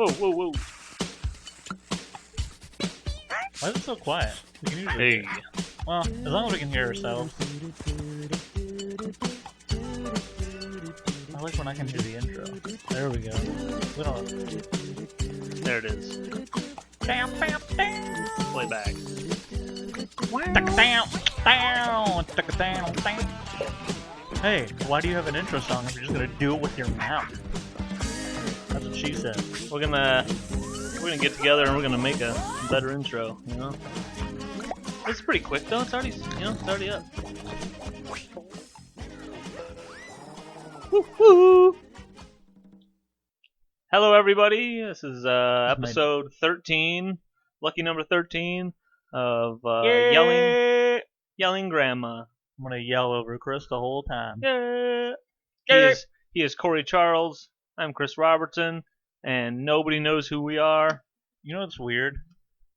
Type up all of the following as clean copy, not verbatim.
Whoa, whoa, whoa. Why is it so quiet? We can usually Hey. Well, as long as we can hear ourselves. I like when I can hear the intro. There we go. We don't... There it is. Bam, bam, bam. Play back. Hey, why do you have an intro song if you're just gonna do it with your mouth? That's what she said. We're gonna get together and we're gonna make a better intro, you know? This is pretty quick though, it's already up. Woo-hoo. Hello everybody, this is episode 13, lucky number 13 of Yelling Grandma. I'm gonna yell over Chris the whole time. Yeah. He is Corey Charles, I'm Chris Robertson, and nobody knows who we are. You know what's weird?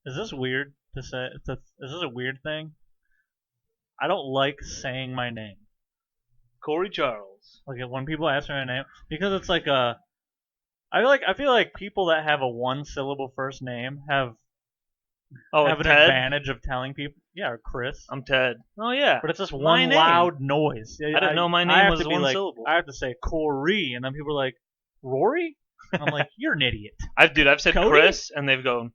Is this weird to say? Is this a weird thing? I don't like saying my name. Corey Charles. Like when people ask me my name, because it's like a. I feel like people that have a one-syllable first name have an Ted? advantage of telling people. Yeah, or Chris. I'm Ted. Oh yeah. But it's just My one name. loud noise. I didn't know my I name have was to be one like, syllable. I have to say Corey, and then people are like, Rory? I'm like, you're an idiot. I've said Cody? Chris, and they've gone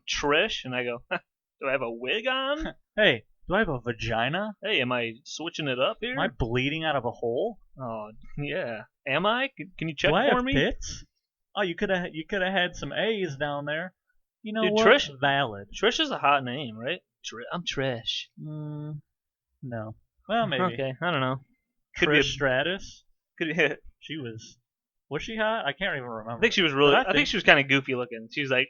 Trish, and I go, do I have a wig on? Hey, do I have a vagina? Hey, am I switching it up here? Am I bleeding out of a hole? Oh yeah. Am I? Can you check Do I for have me? tits? Oh, you could have had some A's down there. You know Dude, what? Trish- Valid. Trish is a hot name, right? I'm Trish. No. Well, maybe. Okay, I don't know. Could be Trish Stratus. Could be. She was. Was she hot? I can't even remember. I think she was really. But I think she was kind of goofy looking. She was like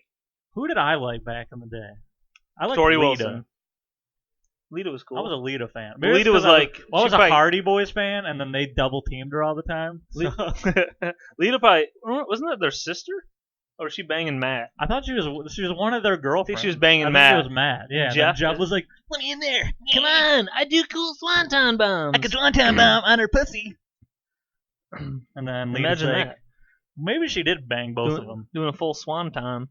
Who did I like back in the day? I liked Tori Lita. Wilson. Lita was cool. I was a Lita fan. Maybe Lita it's 'cause was like. I was she a probably- Hardy Boys fan, and then they double teamed her all the time. So Lita probably wasn't that their sister, or was she banging Matt? I thought she was one of their girlfriends. I think she was banging I think Matt. She was Matt. Yeah. And Jeff- then Jeff was like, "Let me in there. Come on, I do cool swanton bombs. I could swanton bomb on her pussy." And then Lita's Imagine like, that. maybe she did bang both of them. Doing a full swanton.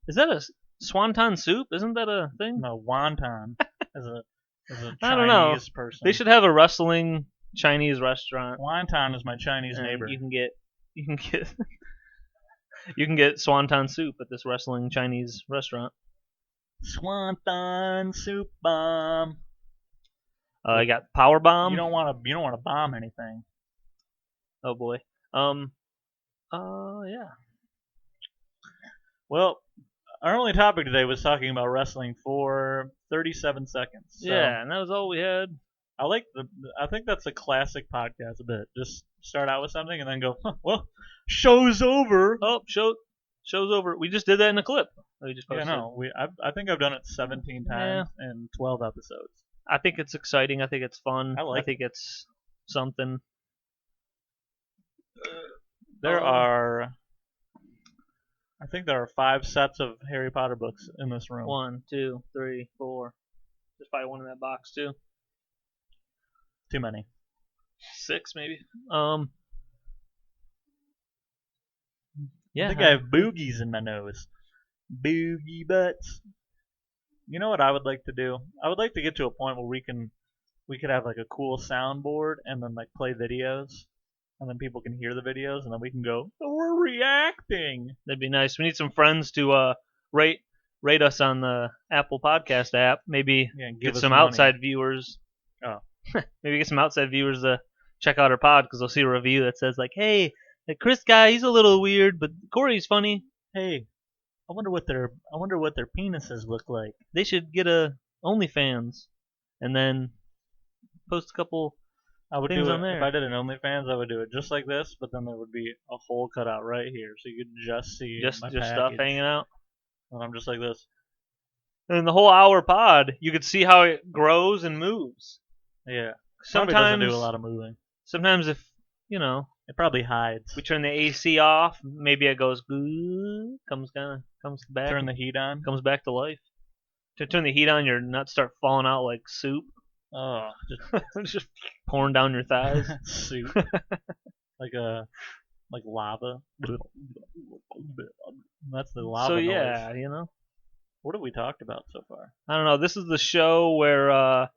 Is that a swanton soup? Isn't that a thing? No, wonton as a Chinese I don't know. person. They should have a wrestling Chinese restaurant. Wonton is my Chinese and neighbor. You can get you can get swanton soup at this wrestling Chinese restaurant. Swanton soup bomb. I got power bomb. You don't want to bomb anything. Oh boy. Yeah. Well, our only topic today was talking about wrestling for 37 seconds. So Yeah, and that was all we had. I think that's a classic podcast a bit. Just start out with something and then go, well, show's over. Oh, show's over. We just did that in a clip. We just Yeah, posted. no, I think I've done it 17 times in 12 episodes. I think it's exciting. I think it's fun. I think it's something. There are 5 sets of Harry Potter books in this room. 1, 2, 3, 4. There's probably one in that box too. Too many. 6 maybe. Yeah. I think I have boogies in my nose. Boogie butts. You know what I would like to do? I would like to get to a point where we could have like a cool soundboard and then like play videos, and then people can hear the videos, and then we can go, oh, we're reacting. That'd be nice. We need some friends to rate us on the Apple Podcast app. Maybe Give get us some money. outside viewers. Oh. Maybe get some outside viewers to check out our pod because they'll see a review that says like, "Hey, that Chris guy, he's a little weird, but Corey's funny." Hey, I wonder what their penises look like. They should get a OnlyFans and then post a couple. I would things do it on there. if I did an OnlyFans. I would do it just like this, but then there would be a hole cut out right here, so you could just see Just my stuff package. hanging out. And I'm just like this. And in the whole hour pod, you could see how it grows and moves. Yeah. Probably doesn't Sometimes do a lot of moving. Sometimes if It probably hides. we turn the AC off, maybe it goes comes back. Turn the heat on. Comes back to life. To turn the heat on, your nuts start falling out like soup, Oh, just pouring down your thighs. soup. like like lava. That's the lava So noise. yeah, you know, What have we talked about so far? I don't know. This is the show where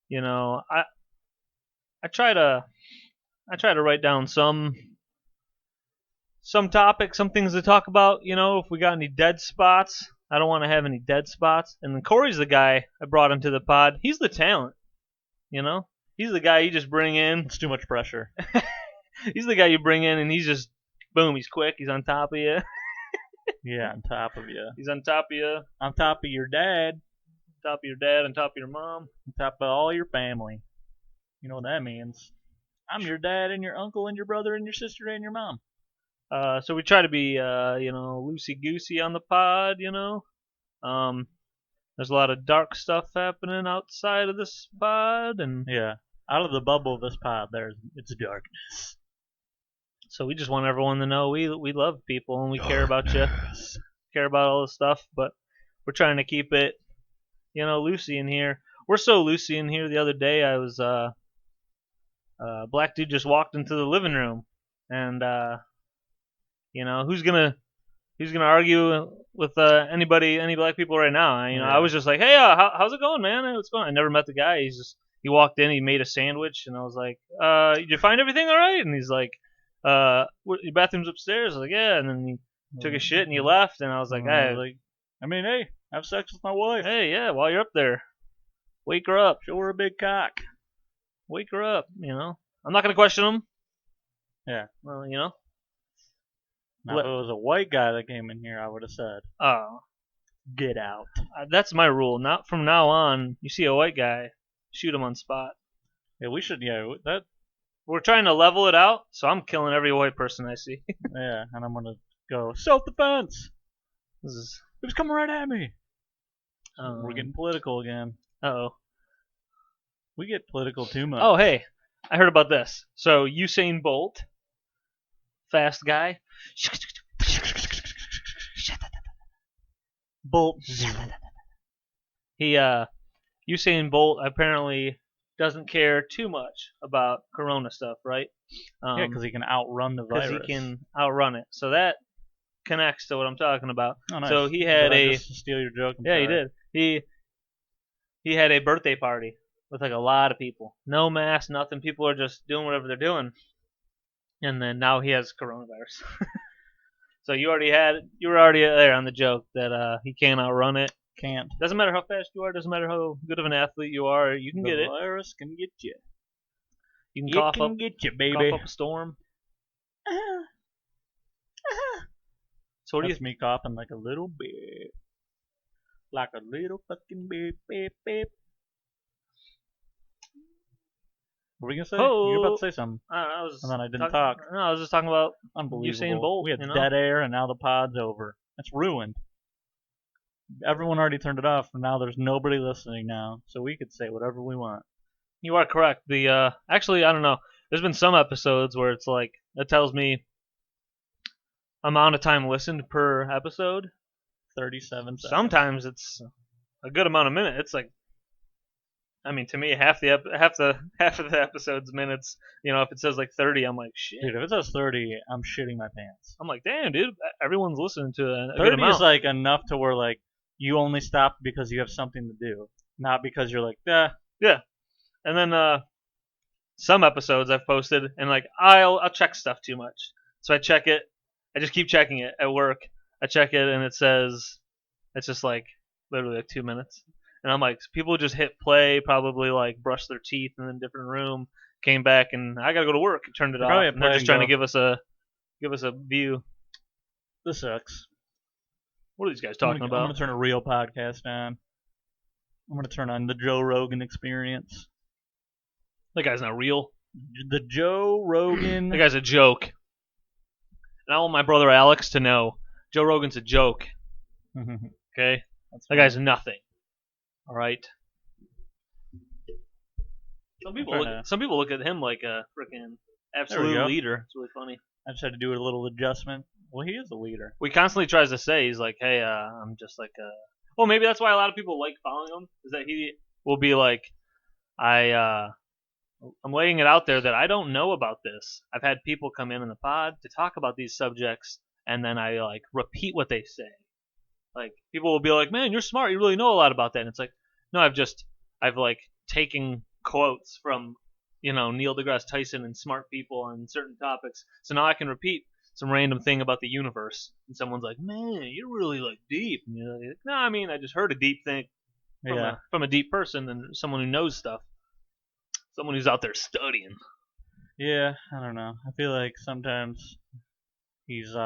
you know, I try to write down some topics, some things to talk about. You know, if we got any dead spots, I don't want to have any dead spots. And then Corey's the guy I brought into the pod. He's the talent. You know, he's the guy you just bring in. It's too much pressure. He's the guy you bring in, and he's just boom. He's quick. He's on top of you. Yeah, on top of you. He's on top of you. On top of your dad. Top of your dad, on top of your mom. On top of all your family. You know what that means. I'm your dad and your uncle and your brother and your sister and your mom. So we try to be, you know, loosey goosey on the pod. You know, there's a lot of dark stuff happening outside of this pod, and Yeah. Out of the bubble of this pod, it's darkness. so we just want everyone to know we love people and we care about you, care about all this stuff, but we're trying to keep it, you know, loosey in here. We're so loosey in here. The other day, I was black dude just walked into the living room, and you know, who's gonna argue with any black people right now? You know, Yeah. I was just like, hey, how's it going, man? Hey, what's going on? I never met the guy. He walked in, he made a sandwich, and I was like, did you find everything all right? And he's like, your bathroom's upstairs. I was like, yeah. And then he took a shit and he left, and I was like, hey, hey, have sex with my wife. hey, yeah, while you're up there, wake her up, Show her a big cock. wake her up. You know, I'm not gonna question him. Yeah. Well, you know. Now, if it was a white guy that came in here, I would have said, Oh, get out. that's my rule. Not from now on. You see a white guy, shoot him on spot. Yeah, we should, We're trying to level it out, so I'm killing every white person I see. yeah, and I'm going to go, self-defense. This is. It was coming right at me. Um, We're getting political again. Uh-oh. We get political too much. Oh, hey, I heard about this. So Usain Bolt, fast guy. Bolt. He Usain Bolt apparently doesn't care too much about Corona stuff, right? Yeah, because he can outrun the virus. Because he can outrun it. So that connects to what I'm talking about. Oh, nice. So he had Did I just steal your joke? I'm yeah, he sorry. did. He had a birthday party with like a lot of people. No mask, nothing. People are just doing whatever they're doing. And then now he has coronavirus. So you were already there on the joke that he can't outrun it. Can't. Doesn't matter how fast you are. Doesn't matter how good of an athlete you are. You can get it. The virus can get you. You can cough up, get you, baby. cough up a storm. So what do you? That's me coughing like a little bit. Like a little fucking beep, beep, beep. What were we gonna say? Oh. You were about to say something, I was. and then I didn't talk. No, I was just talking about Unbelievable. Usain Bolt. We had you know? dead air, and now the pod's over. It's ruined. Everyone already turned it off, and now there's nobody listening now, so we could say whatever we want. You are correct. The actually, I don't know. There's been some episodes where it's like it tells me amount of time listened per episode. 37 seconds. Sometimes it's a good amount of minutes. It's like, I mean, to me, half of the episode's minutes. You know, if it says like 30, I'm like, shit. Dude, if it says 30, I'm shitting my pants. I'm like, damn, dude, everyone's listening to a 30 good amount. is like enough to where like you only stop because you have something to do, not because you're like, Yeah. And then some episodes I've posted, and like I'll check stuff too much, so I check it. I just keep checking it at work. I check it, and it says it's just like literally like 2 minutes, and I'm like, people just hit play, probably like brush their teeth in a different room, came back, and I gotta go to work. And turned it off. And they're just trying to give us a view. this sucks. What are these guys talking about? I'm gonna turn a real podcast on. I'm gonna turn on the Joe Rogan Experience. That guy's not real. The Joe Rogan. That guy's a joke. And I want my brother Alex to know Joe Rogan's a joke. Okay? That guy's nothing. All right? Some people look at him like a freaking absolute leader. It's really funny. I just had to do a little adjustment. Well, he is a leader. He constantly tries to say, he's like, hey, I'm just like well, maybe that's why a lot of people like following him, is that he will be like, I I'm laying it out there that I don't know about this. I've had people come in the pod to talk about these subjects, and then I like repeat what they say. Like people will be like, "Man, you're smart. You really know a lot about that." And it's like, no, I've like taken quotes from Neil deGrasse Tyson and smart people on certain topics, so now I can repeat some random thing about the universe, and someone's like, "Man, you're really like deep." And you're like, no, I mean I just heard a deep thing Yeah. from a deep person and someone who knows stuff, someone who's out there studying. Yeah, I don't know. I feel like sometimes he's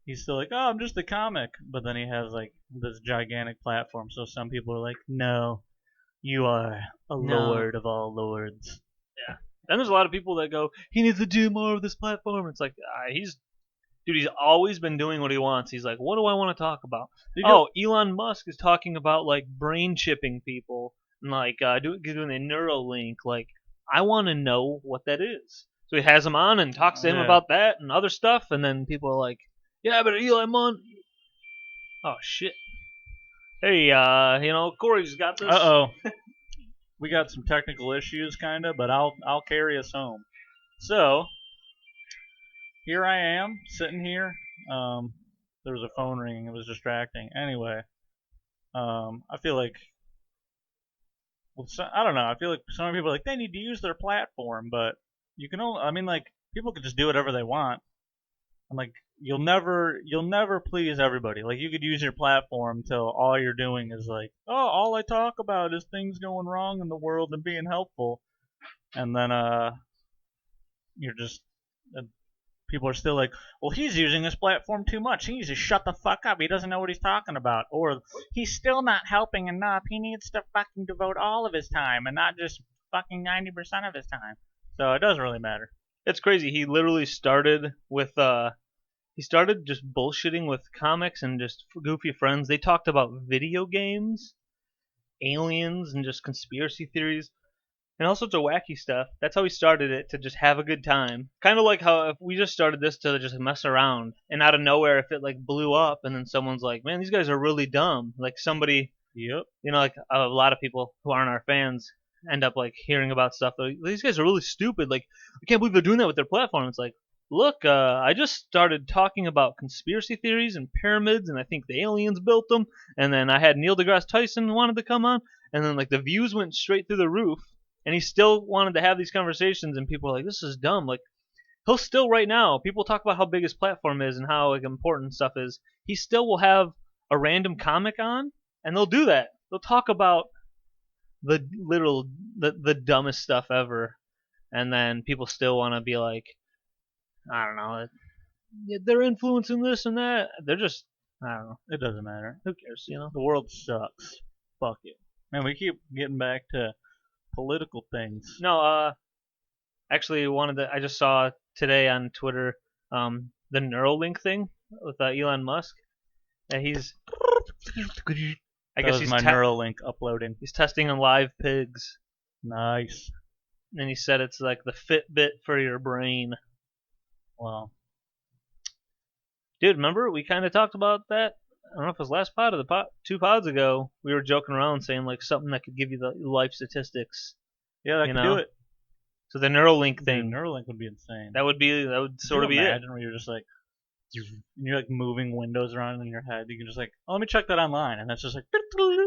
he's still like, oh, I'm just a comic, but then he has like this gigantic platform. So some people are like, no, you are a No. lord of all lords. Yeah. And there's a lot of people that go, he needs to do more of this platform. It's like, he's always been doing what he wants. He's like, what do I want to talk about? Elon Musk is talking about like brain chipping people and like doing the Neuralink. Like, I want to know what that is. So he has him on and talks to him about that and other stuff. And then people are like, yeah, but Elon Musk. Oh shit. Hey, Corey's got this. Uh-oh. We got some technical issues, kind of, but I'll carry us home. So, here I am, sitting here. There was a phone ringing. It was distracting. Anyway, I feel like, well, I don't know. I feel like some people are like, they need to use their platform, but you can only, I mean, like, people can just do whatever they want. I'm like, you'll never please everybody. Like, you could use your platform till all you're doing is like, oh, all I talk about is things going wrong in the world and being helpful, and then you're just people are still like, well, he's using his platform too much. He needs to shut the fuck up. He doesn't know what he's talking about, or he's still not helping enough. He needs to fucking devote all of his time and not just fucking 90% of his time. So it doesn't really matter. It's crazy. He literally started with he started just bullshitting with comics and just goofy friends. They talked about video games, aliens, and just conspiracy theories, and all sorts of wacky stuff. That's how he started it, to just have a good time. Kind of like how if we just started this to just mess around, and out of nowhere, if it like blew up, and then someone's like, "Man, these guys are really dumb." Like somebody, Yep. like a lot of people who aren't our fans end up like hearing about stuff. Like, these guys are really stupid. Like, I can't believe they're doing that with their platform. It's like, look, I just started talking about conspiracy theories and pyramids, and I think the aliens built them. And then I had Neil deGrasse Tyson wanted to come on, and then like the views went straight through the roof. And he still wanted to have these conversations, and people are like, "This is dumb." Like, he'll still right now. People talk about how big his platform is and how like important stuff is. He still will have a random comic on, and they'll do that. They'll talk about the dumbest stuff ever, and then people still want to be like, I don't know, they're influencing this and that. They're just, I don't know. It doesn't matter. Who cares? The world sucks. Fuck it. Man, we keep getting back to political things. No, actually, I just saw today on Twitter, the Neuralink thing with Elon Musk. And he's, I guess he's my Neuralink uploading. He's testing on live pigs. Nice. And he said it's like the Fitbit for your brain. Wow. Dude, remember we kind of talked about that? I don't know if it was last pod or the 2 pods ago. We were joking around saying like something that could give you the life statistics. Yeah, that could do it. So the Neuralink thing. Dude, Neuralink would be insane. That would sort of be it. Imagine where you're just like, you're like moving windows around in your head. You can just like, oh, let me check that online, and that's just like,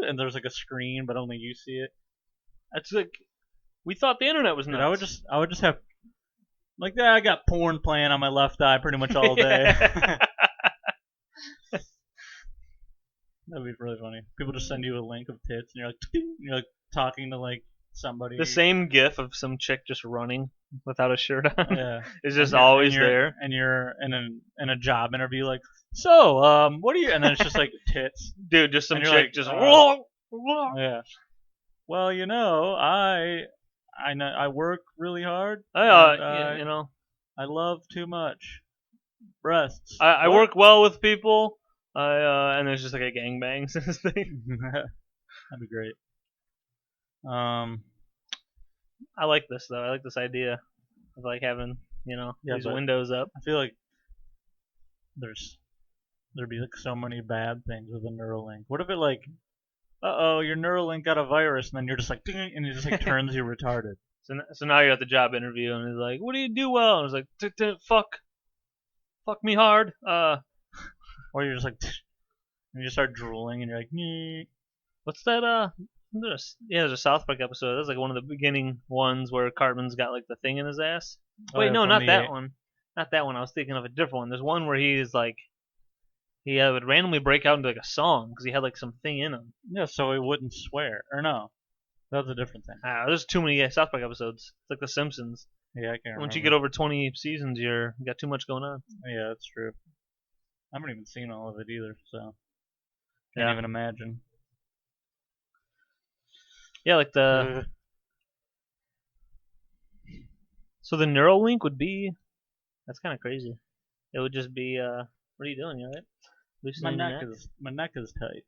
and there's like a screen, but only you see it. That's like, we thought the internet was nuts. Dude, I would just have, like, yeah, I got porn playing on my left eye pretty much all day. That'd be really funny. People just send you a link of tits, and you're like talking to like somebody. The same GIF of some chick just running without a shirt on. Yeah, is just always there. And you're in a job interview, like, so what are you? And then it's just like tits, dude. Just some chick like, just. Yeah. Well, I work really hard. I love too much breasts. I work well with people. And there's just like a gangbangs in this thing. That'd be great. I like this though. I like this idea of like having these windows up. I feel like there'd be like so many bad things with the Neuralink. What if it like uh-oh, your Neuralink got a virus, and then you're just like, "Ding," and it just like turns you retarded. So now you're at the job interview, and he's like, "What do you do well?" And it's like, fuck me hard." Or you're just like, and you start drooling, and you're like, "Nee." What's that? There's a South Park episode. That's like one of the beginning ones where Cartman's got like the thing in his ass. Oh, Wait, yeah, no, from not the that one. Not that one. I was thinking of a different one. There's one where he's like, he would randomly break out into like a song because he had like some thing in him. yeah, so he wouldn't swear, or no, that was a different thing. There's too many South Park episodes. It's like The Simpsons. Yeah, I can't remember. Once you get over 20 seasons, you got too much going on. Yeah, that's true. I haven't even seen all of it either, so can't Yeah. even imagine. Yeah, like so the Neuralink would be, that's kind of crazy. It would just be what are you doing? You all right? My Loosening your neck is tight.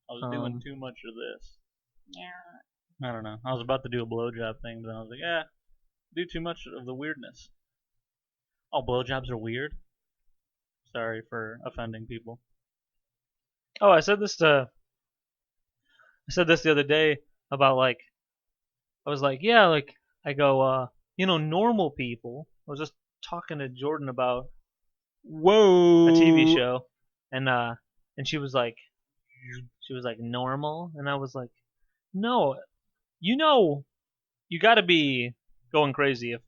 I was doing too much of this. Yeah. I don't know. I was about to do a blowjob thing, but then I was like, do too much of the weirdness. Oh, blowjobs are weird? Sorry for offending people. Oh, I said this the other day about like, I was like, yeah, like I go, normal people. I was just talking to Jordan about Whoa. a TV show, and she was like normal, and I was like, no, you got to be going crazy if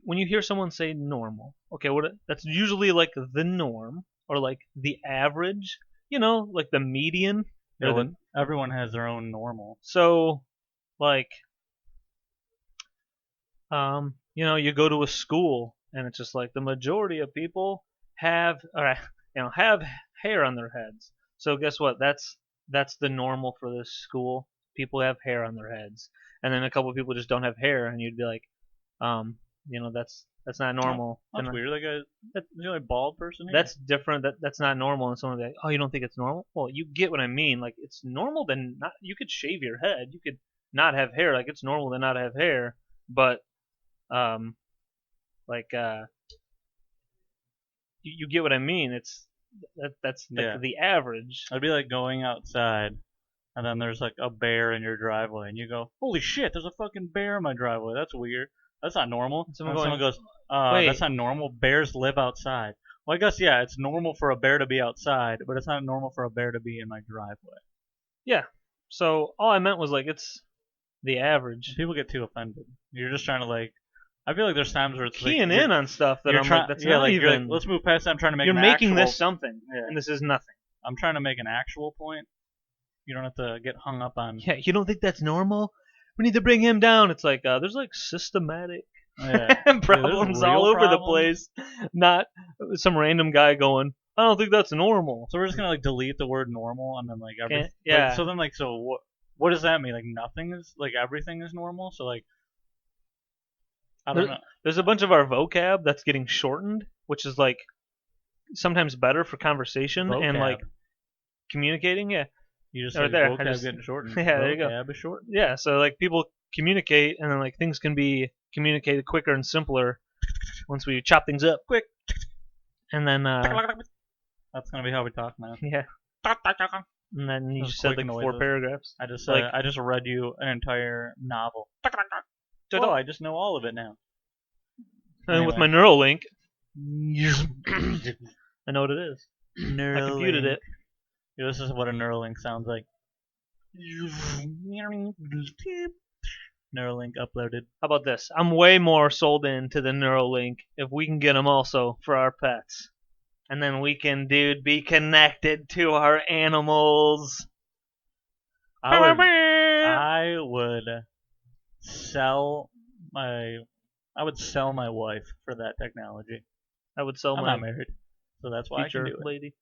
when you hear someone say normal. Okay, that's usually like the norm or like the average, like the median. Yeah, everyone has their own normal. So, like, you go to a school and it's just like the majority of people have hair on their heads. So guess what? That's the normal for this school. People have hair on their heads, and then a couple of people just don't have hair, and you'd be like, that's not normal. That's weird. Like the only bald person here? That's different. That's not normal. And someone would be like, oh, you don't think it's normal? Well, you get what I mean. Like it's normal to not. You could shave your head. You could not have hair. Like it's normal to not have hair. But like you get what I mean. That's like the average. It'd be like going outside, and then there's like a bear in your driveway, and you go, holy shit, there's a fucking bear in my driveway. That's weird. That's not normal. Someone goes, wait, that's not normal. Bears live outside. Well, I guess, yeah, it's normal for a bear to be outside, but it's not normal for a bear to be in my driveway. Yeah. So all I meant was like it's the average. People get too offended. You're just trying to like. I feel like there's times where it's keying in on stuff that I'm like, that's not even. Like, let's move past that. I'm trying to make. You're making this something, and this is nothing. I'm trying to make an actual point. You don't have to get hung up on. Yeah, you don't think that's normal? We need to bring him down. It's like there's like systematic problems all over the place. Not some random guy going, I don't think that's normal. So we're just gonna like delete the word normal and then like everything. Yeah. Like, so then like what does that mean? Like nothing is like everything is normal. So like I don't know. There's a bunch of our vocab that's getting shortened, which is like sometimes better for conversation and like communicating. Yeah. You just right there. Vocab getting shortened. Yeah, there you go. Vocab is shortened. Yeah, so like people communicate, and then like things can be communicated quicker and simpler once we chop things up quick. And then that's gonna be how we talk now. Yeah. And then you just said like 4 paragraphs. I just read you an entire novel. Oh, I just know all of it now. And anyway. With my Neuralink, I know what it is. Neuralink. I computed it. Yeah, this is what a Neuralink sounds like. Neuralink uploaded. How about this? I'm way more sold into the Neuralink if we can get them also for our pets. And then we can, be connected to our animals. I would sell my wife for that technology. I'm not married, so that's why I can do it. Lady.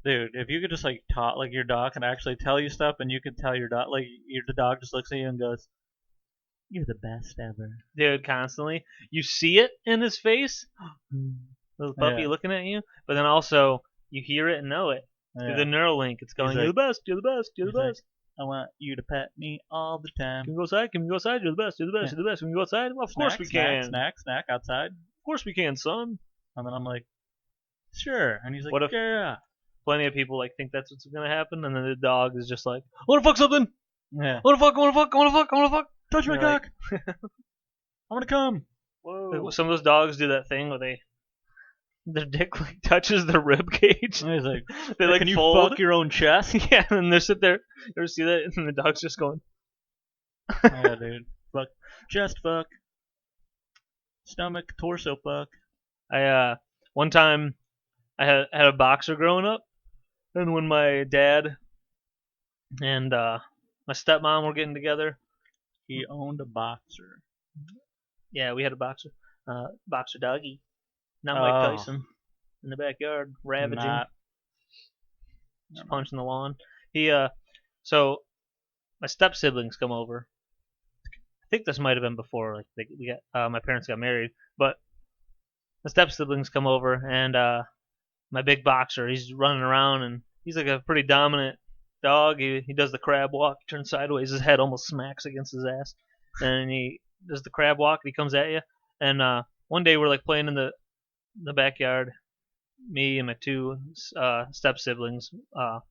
Dude, if you could just like talk, like your dog can actually tell you stuff, and you could tell your dog, like the dog just looks at you and goes, "You're the best ever." Dude, constantly. You see it in his face, little puppy looking at you, but then also you hear it and know it through the Neuralink. It's going, "You're the best. You're the best. You're the best." I want you to pet me all the time. Can we go outside? Can we go outside? You're the best. You're the best. You're the best. Can we go outside? Well, of course we can. Snack outside. Of course we can, son. And then I'm like, sure. And he's like, yeah. plenty of people like think that's what's gonna happen, and then the dog is just like, I wanna fuck something. Yeah. I wanna fuck. I wanna fuck. I wanna fuck. I wanna fuck. Touch my You're like- cock. I want to come. Whoa. Some of those dogs do that thing where their dick like touches their rib cage. And he's like, They like can you fold. fuck your own chest? Yeah, and they sit there. You ever see that? And the dog's just going. Yeah, dude. Fuck. Chest fuck. Stomach, torso fuck. One time I had a boxer growing up, and when my dad and my stepmom were getting together, He owned a boxer. yeah, we had a boxer, boxer doggy, not Oh. Mike Tyson, in the backyard ravaging, Not. just punching the lawn. So my step siblings come over. I think this might have been before my parents got married, but my step siblings come over, and my big boxer, he's running around, and he's like a pretty dominant dog. He does the crab walk, turns sideways, his head almost smacks against his ass, and he does the crab walk, and he comes at you. And one day we're like playing in the backyard, me and my two step siblings,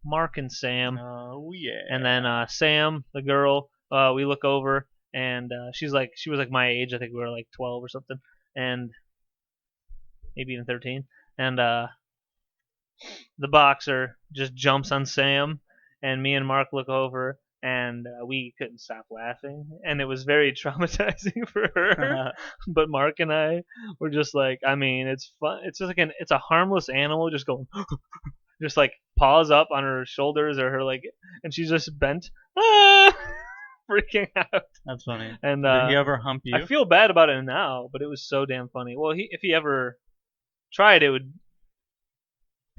Mark and Sam. Oh yeah. And then Sam, the girl, we look over, and she was like my age. I think we were like 12 or something, and maybe even 13. And the boxer just jumps on Sam, and me and Mark look over, and we couldn't stop laughing, and it was very traumatizing for her. But Mark and I were just like, I mean, it's fun. It's just like it's a harmless animal just going, just like paws up on her shoulders or her like, and she's just bent, freaking out. That's funny. And Did he ever hump you? I feel bad about it now, but it was so damn funny. Well, if he ever tried, it would.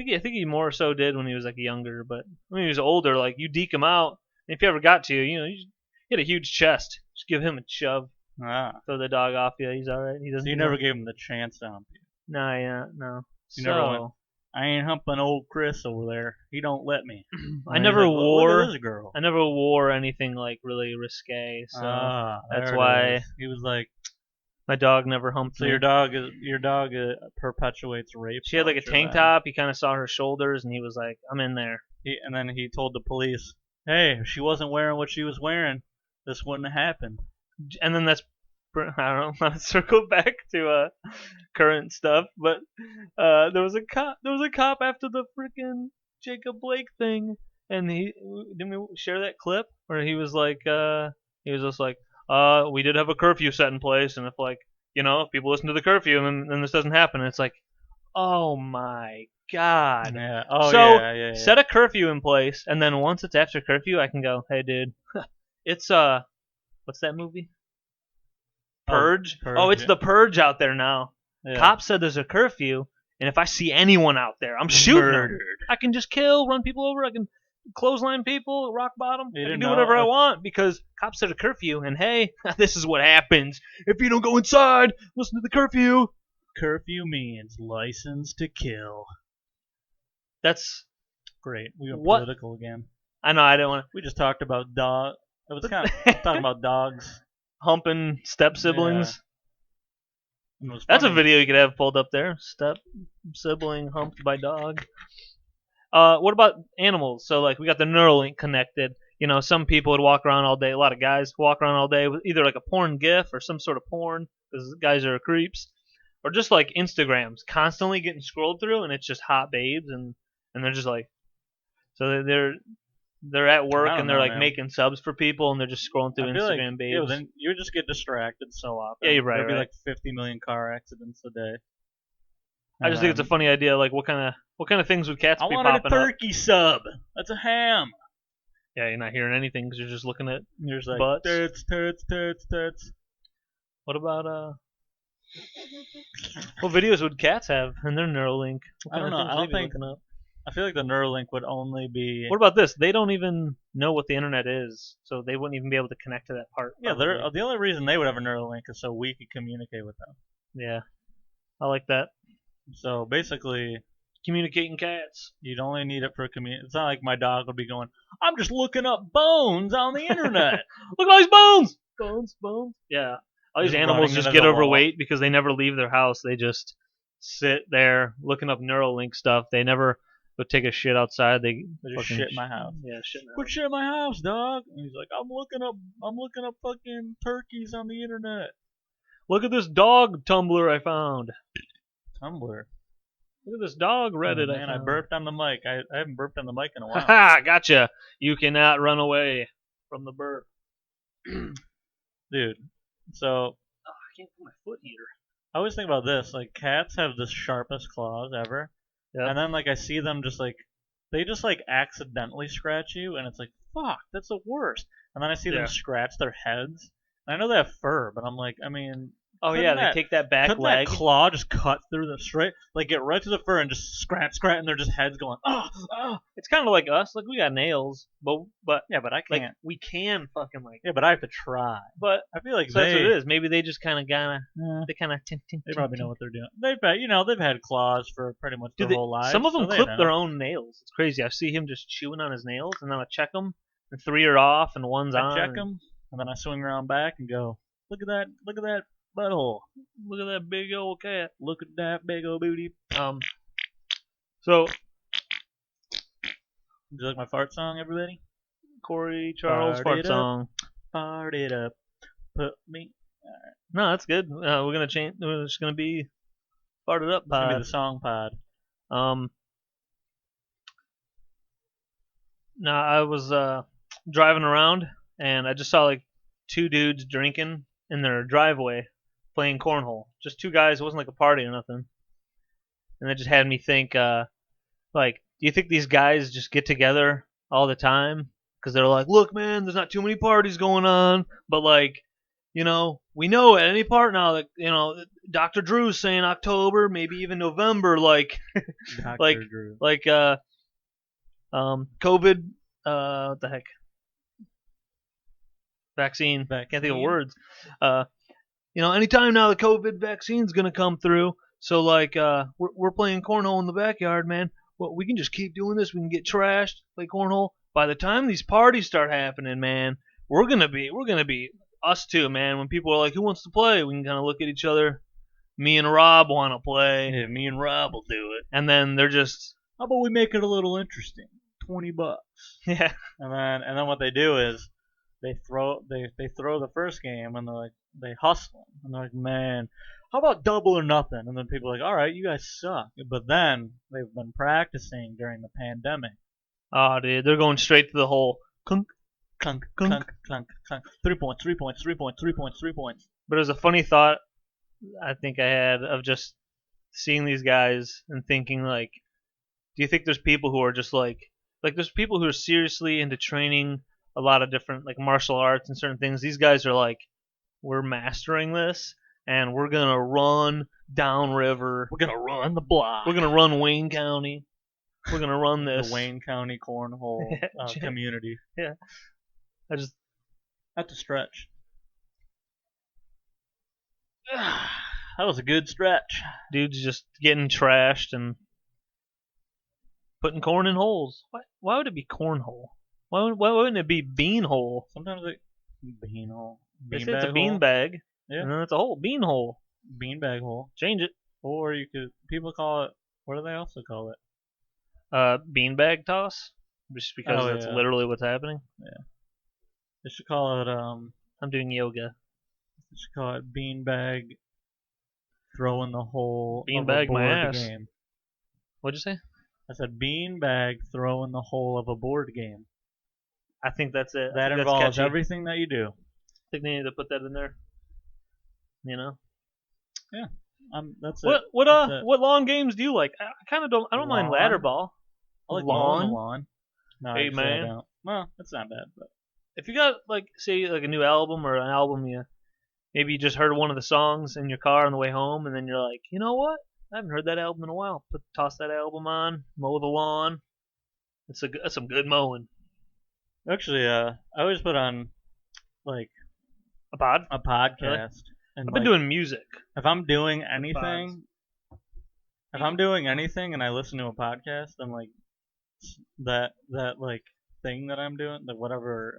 I think he more so did when he was like younger, but when he was older, like you deke him out. And if he ever got to you, he had a huge chest. Just give him a shove, throw the dog off you. He's all right. He doesn't. So you never gave him the chance to hump you. No, yeah, no. You never went, I ain't humping old Chris over there. He don't let me. I never like, wore. Look at this girl. I never wore anything like really risque, so that's there it why is. He was like, my dog never humped so me. your dog perpetuates rape. She had like a tank top. He kind of saw her shoulders, and he was like, "I'm in there." And then he told the police, "Hey, if she wasn't wearing what she was wearing, this wouldn't have happened." And then I don't want to circle back to current stuff, but there was a cop after the freaking Jacob Blake thing, and didn't we share that clip where he was just like, we did have a curfew set in place, and if if people listen to the curfew, then this doesn't happen. And it's like, oh my god. Yeah. Oh so yeah. Set a curfew in place, and then once it's after curfew, I can go, hey dude, it's what's that movie? Purge. Oh, it's yeah. the Purge out there now. Yeah. Cops said there's a curfew, and if I see anyone out there, I'm shooting them. I can just run people over. I can clothesline people, rock bottom. I can do whatever I want because cops set a curfew, and hey, this is what happens if you don't go inside. Listen to the curfew. Curfew means license to kill. That's great. We went What? political again. I know. I don't want We just talked about dog. It was kind of talking about dogs. humping step siblings. It was That's a funny. video you could have pulled up there. Step sibling humped by dog. What about animals? So like we got the Neuralink connected. Some people would walk around all day. A lot of guys walk around all day with either like a porn gif or some sort of porn because guys are creeps, or just like Instagrams constantly getting scrolled through, and it's just hot babes, and they're just like, so they're at work and they're like making subs for people, and they're just scrolling through Instagram babes. Yeah, then you would just get distracted so often. Yeah, you're right. There'd be right. like 50 million car accidents a day. I just think it's a funny idea. Like, what kind of things would cats I be wanted popping a turkey sub. That's a ham. Yeah, you're not hearing anything because you're just looking at There's like butts. tits. What about what videos would cats have in their Neuralink? I don't know. I don't think. I feel like the Neuralink would only be. What about this? They don't even know what the internet is, so they wouldn't even be able to connect to that part. Yeah, the only reason they would have a Neuralink is so we could communicate with them. Yeah, I like that. So basically, communicating cats. You'd only need it for community. It's not like my dog would be going, I'm just looking up bones on the internet. Look at all these bones. Bones. Yeah. All these animals just get overweight wall. because they never leave their house. They just sit there looking up Neuralink stuff. They never go take a shit outside. They They just fucking shit in my house. Yeah, shit in the Quit house. shit in my house, dog. And he's like, I'm looking up fucking turkeys on the internet. Look at this dog Tumblr I found. Tumblr. Look at this dog Reddit Oh, I man, I found. burped on the mic. I haven't burped on the mic in a while. Haha, gotcha. You cannot run away from the burp. Dude, so I can't put my foot here. I always think about this. Like, cats have the sharpest claws ever. Yeah. And then, like, I see them just, like, they just, like, accidentally scratch you, and it's like, fuck, that's the worst. And then I see Yeah. them scratch their heads. And I know they have fur, but I'm like, I mean, Oh couldn't yeah, they that- take that back couldn't leg. that claw just cut through the straight, like, get right to the fur and just scratch, and they're just heads going, oh. It's kind of like us. Like we got nails, but Yeah, but I like can't. we can fucking like. Yeah, but I have to try. But I feel like so that's what it is. Maybe they just kind of they kind of. They probably know what they're doing. They've had claws for pretty much their whole lives. Some of them so they clip know. their own nails. It's crazy. I see him just chewing on his nails, and then I check them, and 3 are off, and 1's I on. check them, and then I swing around back and go, look at that butthole. Look at that big old cat. Look at that big old booty. So Do you like my fart song, everybody? Corey Charles Fart fart it up. song. Fart it up. Put me. No, that's good. We're gonna change. We're just gonna be farted up It's gonna be pod. the song pod. No, I was driving around and I just saw like 2 dudes drinking in their driveway, playing cornhole. Just 2 guys. It wasn't like a party or nothing. And that just had me think, like, do you think these guys just get together all the time? Because they're like, look, man, there's not too many parties going on, but like, we know at any part now that Dr. Drew's saying October, maybe even November, like, Dr. like, Drew. like, COVID, what the heck, vaccine. Can't think of Vaccine? words. Anytime now the COVID vaccine's gonna come through. So like, we're playing cornhole in the backyard, man. Well, we can just keep doing this. We can get trashed, play cornhole. By the time these parties start happening, man, we're gonna be us too, man. When people are like, who wants to play? We can kind of look at each other. Me and Rob want to play. Yeah, me and Rob will do it. And then they're just, How about we make it a little interesting? $20. yeah, And then what they do is they throw the first game and they hustle them. And they're like, man, how about double or nothing? And then people are like, all right, you guys suck. But then they've been practicing during the pandemic. oh, dude, they're going straight to the hole. Clunk. Clunk, Clunk. clunk, clunk, clunk. 3 points, 3 points, 3 points, 3 points, 3 points. But it was a funny thought I think I had of just seeing these guys and thinking like, do you think there's people who are just like there's people who are seriously into training a lot of different like martial arts and certain things. These guys are like, we're mastering this and we're gonna run downriver. We're gonna run the block. We're gonna run Wayne County. We're gonna run this. The Wayne County Cornhole community. Yeah. I just That's a stretch. That was a good stretch. dudes just getting trashed and putting corn in holes. Why would it be cornhole? Why wouldn't it be bean hole? Sometimes bean hole. They say it's a hole. bean bag. Yeah. And then it's a hole. Bean hole. Beanbag hole. Change it. Or people call it, what do they also call it? Bean bag toss. Just because that's yeah. literally what's happening. They should call it, I'm doing yoga. they should call it beanbag throw in the hole Beanbag of a my board ass. game. What'd you say? I said beanbag throw in the hole of a board game. I think that's it. That I think involves that's catchy. everything that you do. I think they need to put that in there. That's What it. what That's it. what lawn games do you like? I kind of don't. I don't mind Lawn? ladder ball. I like lawn? mowing the lawn. No, Hey, actually, man. I don't. Well, it's not bad, but If you got like say like a new album or an album maybe you just heard one of the songs in your car on the way home and then you're like, you know what? I haven't heard that album in a while. Toss that album on, mow the lawn. That's some good mowing. actually, I always put on like A pod? a podcast. And I've been like, doing music. if I'm doing anything, and I listen to a podcast, then like that like thing that I'm doing, the whatever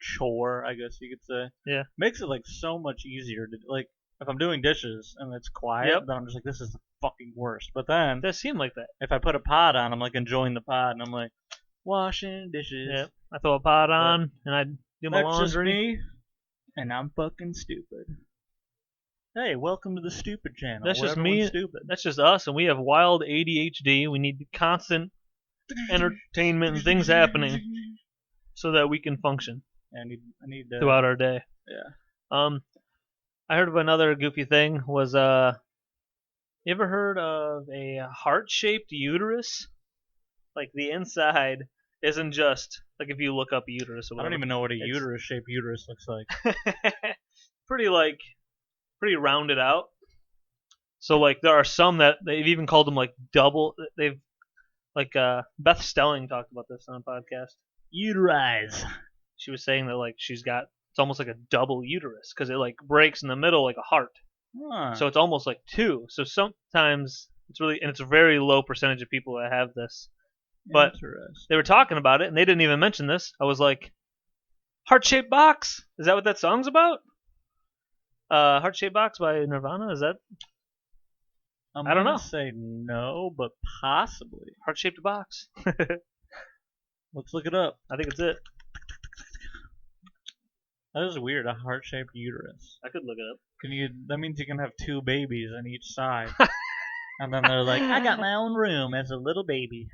chore I guess you could say, Yeah. makes it like so much easier to like. If I'm doing dishes and it's quiet, Yep. then I'm just like, this is the fucking worst. But then It does seem like that. if I put a pod on, I'm like enjoying the pod, and I'm like washing dishes. Yeah. I throw a pot on and I do my That's laundry. just me, and I'm fucking stupid. Hey, welcome to the stupid channel. That's where just everyone's me. Stupid. That's just us, and we have wild ADHD. We need constant entertainment and things happening so that we can function I need to. throughout our day. Yeah. I heard of another goofy thing. Was you ever heard of a heart-shaped uterus? Like the inside isn't just like if you look up uterus or I whatever. don't even know what a It's- uterus-shaped uterus looks like. pretty rounded out. So like there are some that they've even called them like double. They've like Beth Stelling talked about this on a podcast. Uterize. She was saying that like she's got it's almost like a double uterus because it like breaks in the middle like a heart. Huh. So it's almost like two. So sometimes it's really and it's a very low percentage of people that have this. But they were talking about it and they didn't even mention this. I was like, Heart-Shaped Box? Is that what that song's about? Heart-Shaped Box by Nirvana? Is that I'm I don't gonna know. say no, but possibly. Heart-Shaped Box? Let's look it up. I think it's it. That is weird. A heart-shaped uterus. I could look it up. That means you can have two babies on each side, and then they're like, I got my own room as a little baby.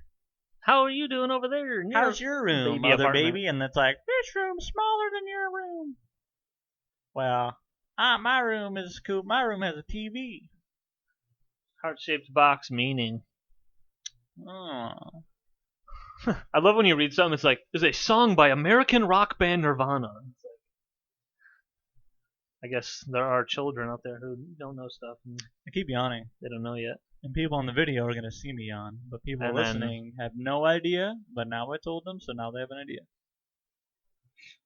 How are you doing over there? in How's your room, baby other apartment?" baby? And it's like, this room's smaller than your room. Well, my room is cool. My room has a TV. Heart-Shaped Box meaning. Oh. I love when you read something. It's like there's a song by American rock band Nirvana. It's like, I guess there are children out there who don't know stuff and I keep yawning. they don't know yet. And people on the video are going to see me yawn, but people And then- listening have no idea, but now I told them, so now they have an idea.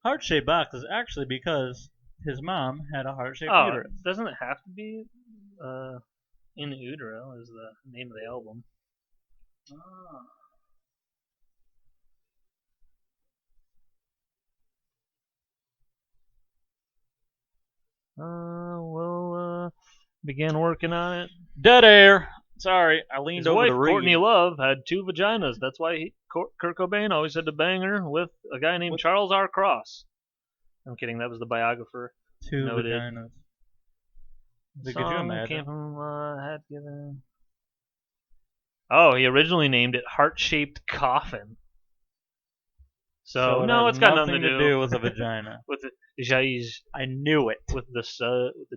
Heart-shaped box is actually because his mom had a heart-shaped Oh, uterus. doesn't it have to be In Utero is the name of the album. We'll begin working on it. Dead air. Sorry, I leaned His over wife, to read. Courtney Love, had two vaginas. That's why Kurt Cobain always had to bang her with a guy named Charles R. Cross. I'm kidding. That was the biographer. Two Noted. vaginas. Could you Song imagine? came from had given. Oh, he originally named it Heart-Shaped Coffin. So it no, has it's got nothing to do with a vagina. with the judges, I knew it. with the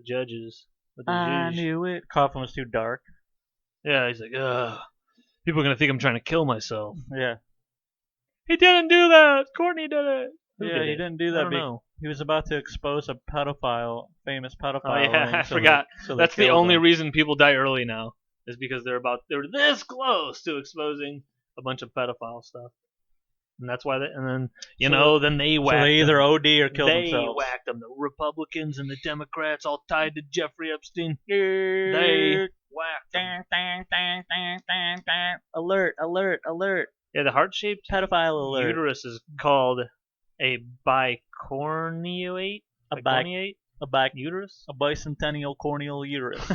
judges. With the I juge. knew it. Coffin was too dark. Yeah, he's like, ugh. People are gonna think I'm trying to kill myself. Yeah. He didn't do that. Courtney did it. Who Yeah, did he it? didn't do I that. don't know. He was about to expose a pedophile, famous pedophile. Oh yeah, ring, I so forgot. they That's the killed only him. reason people die early now is because they're this close to exposing a bunch of pedophile stuff, and that's why and then then they So whacked. they either them. OD or kill They themselves. whacked them. The Republicans and the Democrats all tied to Jeffrey Epstein. They whacked them. Alert! Alert! Alert! Yeah, the heart-shaped Pedophile alert! uterus is called a bicornuate. A bi- Bicornuate A back. uterus. A bicentennial corneal uterus.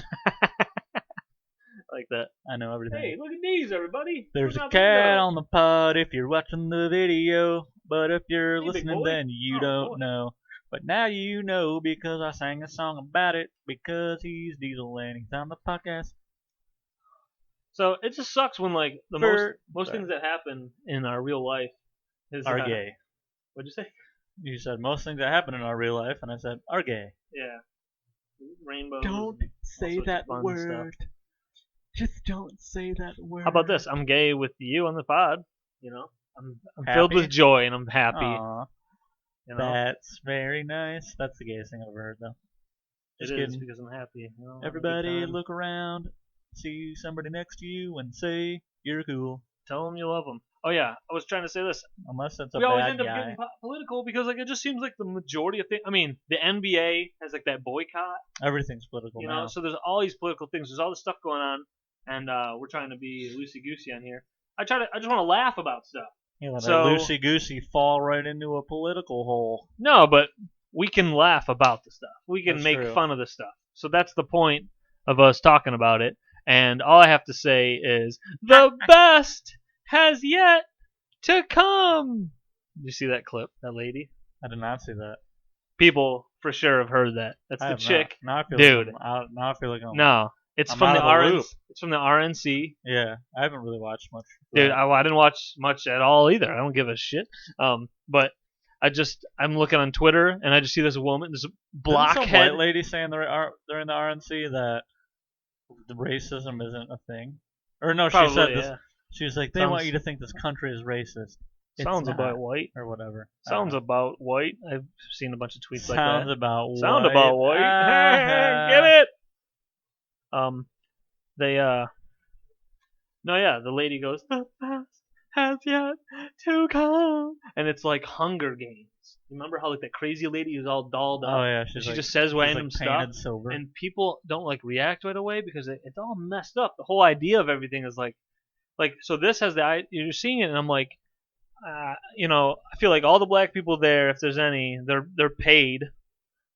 Like that. I know everything. Hey, look at these, everybody. There's Look a out cat the window. on the pod if you're watching the video, but if you're Hey, big listening, boy. then you Oh, don't boy. know. But now you know because I sang a song about it because he's Diesel and he's on the podcast. So it just sucks when like the most Sorry. things that happen in our real life is Are gay. What'd you say? You said most things that happen in our real life, and I said are gay. Yeah. Rainbows. Don't and say sorts of that fun word. Just don't say that word. How about this? I'm gay with you on the pod. You know, I'm filled Happy? with joy and I'm happy. Aw, You know, that's very nice. That's the gayest thing I've ever heard, though. it Just is kidding. because I'm happy. You know, having a good Everybody time. look around, see somebody next to you, and say you're cool. Tell them you love them. Oh yeah, I was trying to say this. Unless it's a We always bad end up guy. getting political because like it just seems like the majority of things. I mean, the NBA has like that boycott. Everything's political You now. know, so there's all these political things. There's all this stuff going on, and we're trying to be loosey goosey on here. I just want to laugh about stuff. You let so- that loosey goosey fall right into a political hole. No, but we can laugh about the stuff. We can That's make true. fun of the stuff. So that's the point of us talking about it. And all I have to say is the best has yet to come. Did you see that clip? That lady? I did not see that. People for sure have heard that. That's I the have chick. not. Now I feel Dude. Like now I feel like No, it's I'm from out the of the RNC. loop. It's from the RNC. Yeah, I haven't really watched much. Dude, I didn't watch much at all either. I don't give a shit. But I'm looking on Twitter and I just see this woman, this Didn't some blockhead. white lady saying during the RNC that the racism isn't a thing? Or no, Probably, she said this. yeah. She was like, "They want you to think this country is racist." It's Sounds not, about white. or whatever. Sounds about white. I've seen a bunch of tweets like Sounds that. about white. Sound about white. Get it? They No, yeah. The lady goes, "The best has yet to come," and it's like Hunger Games. Remember how like that crazy lady who's all dolled up? Oh yeah, And she like, just says random like stuff, painted silver. and people don't like react right away because it's all messed up. The whole idea of everything is like so. This has you're seeing it, and I'm like, I feel like all the black people there, if there's any, they're paid.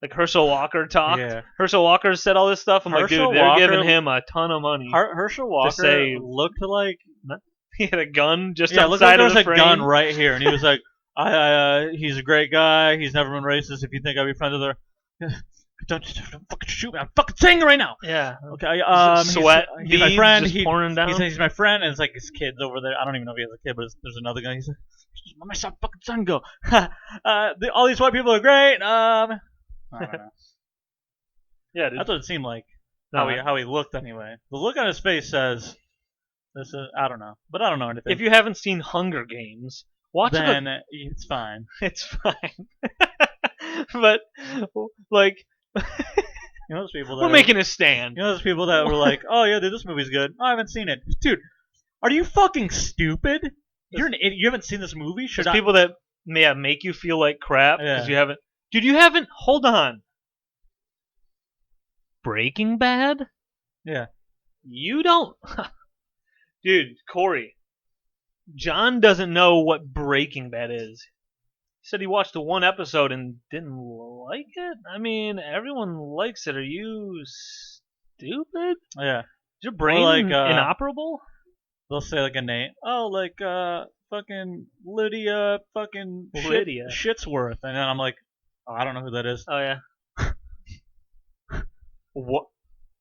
Like Herschel Walker talked. Yeah. Herschel Walker said all this stuff. I'm like, Herschel dude, they're Walker- giving him a ton of money. Herschel Walker say- looked like He had a gun just yeah, looked like outside there of was the a frame. gun right here, and he was like, he's a great guy. He's never been racist. If you think I'd be friends with her, don't fucking shoot me. I'm fucking saying it right now. Yeah. Okay. Sweat. He's my friend. Just pouring down. He's my friend, and it's like his kid's over there. I don't even know if he has a kid, but there's another guy. He's like, let my fucking son go. All these white people are great. I don't know. Yeah, dude. That's what it seemed like. No, How he looked anyway. The look on his face says, "This is I don't know," but I don't know anything. if you haven't seen Hunger Games, watch then it's fine. It's fine. But like, You know those people that we're are, making a stand. You know those people that were like, "Oh yeah, dude, this movie's good." Oh, I haven't seen it, dude. Are you fucking stupid? You're an idiot. You haven't seen this movie? Should There's people that make you feel like crap because you haven't. Dude, you haven't. Hold on. Breaking Bad? Yeah. You don't. Dude, Corey. John doesn't know what Breaking Bad is. He said he watched the one episode and didn't like it. I mean, everyone likes it. Are you stupid? Yeah. Is your brain like, inoperable? They'll say like a name. Oh, like fucking Lydia, fucking Lydia. Shitsworth, and then I'm like, oh, I don't know who that is. Oh yeah. What?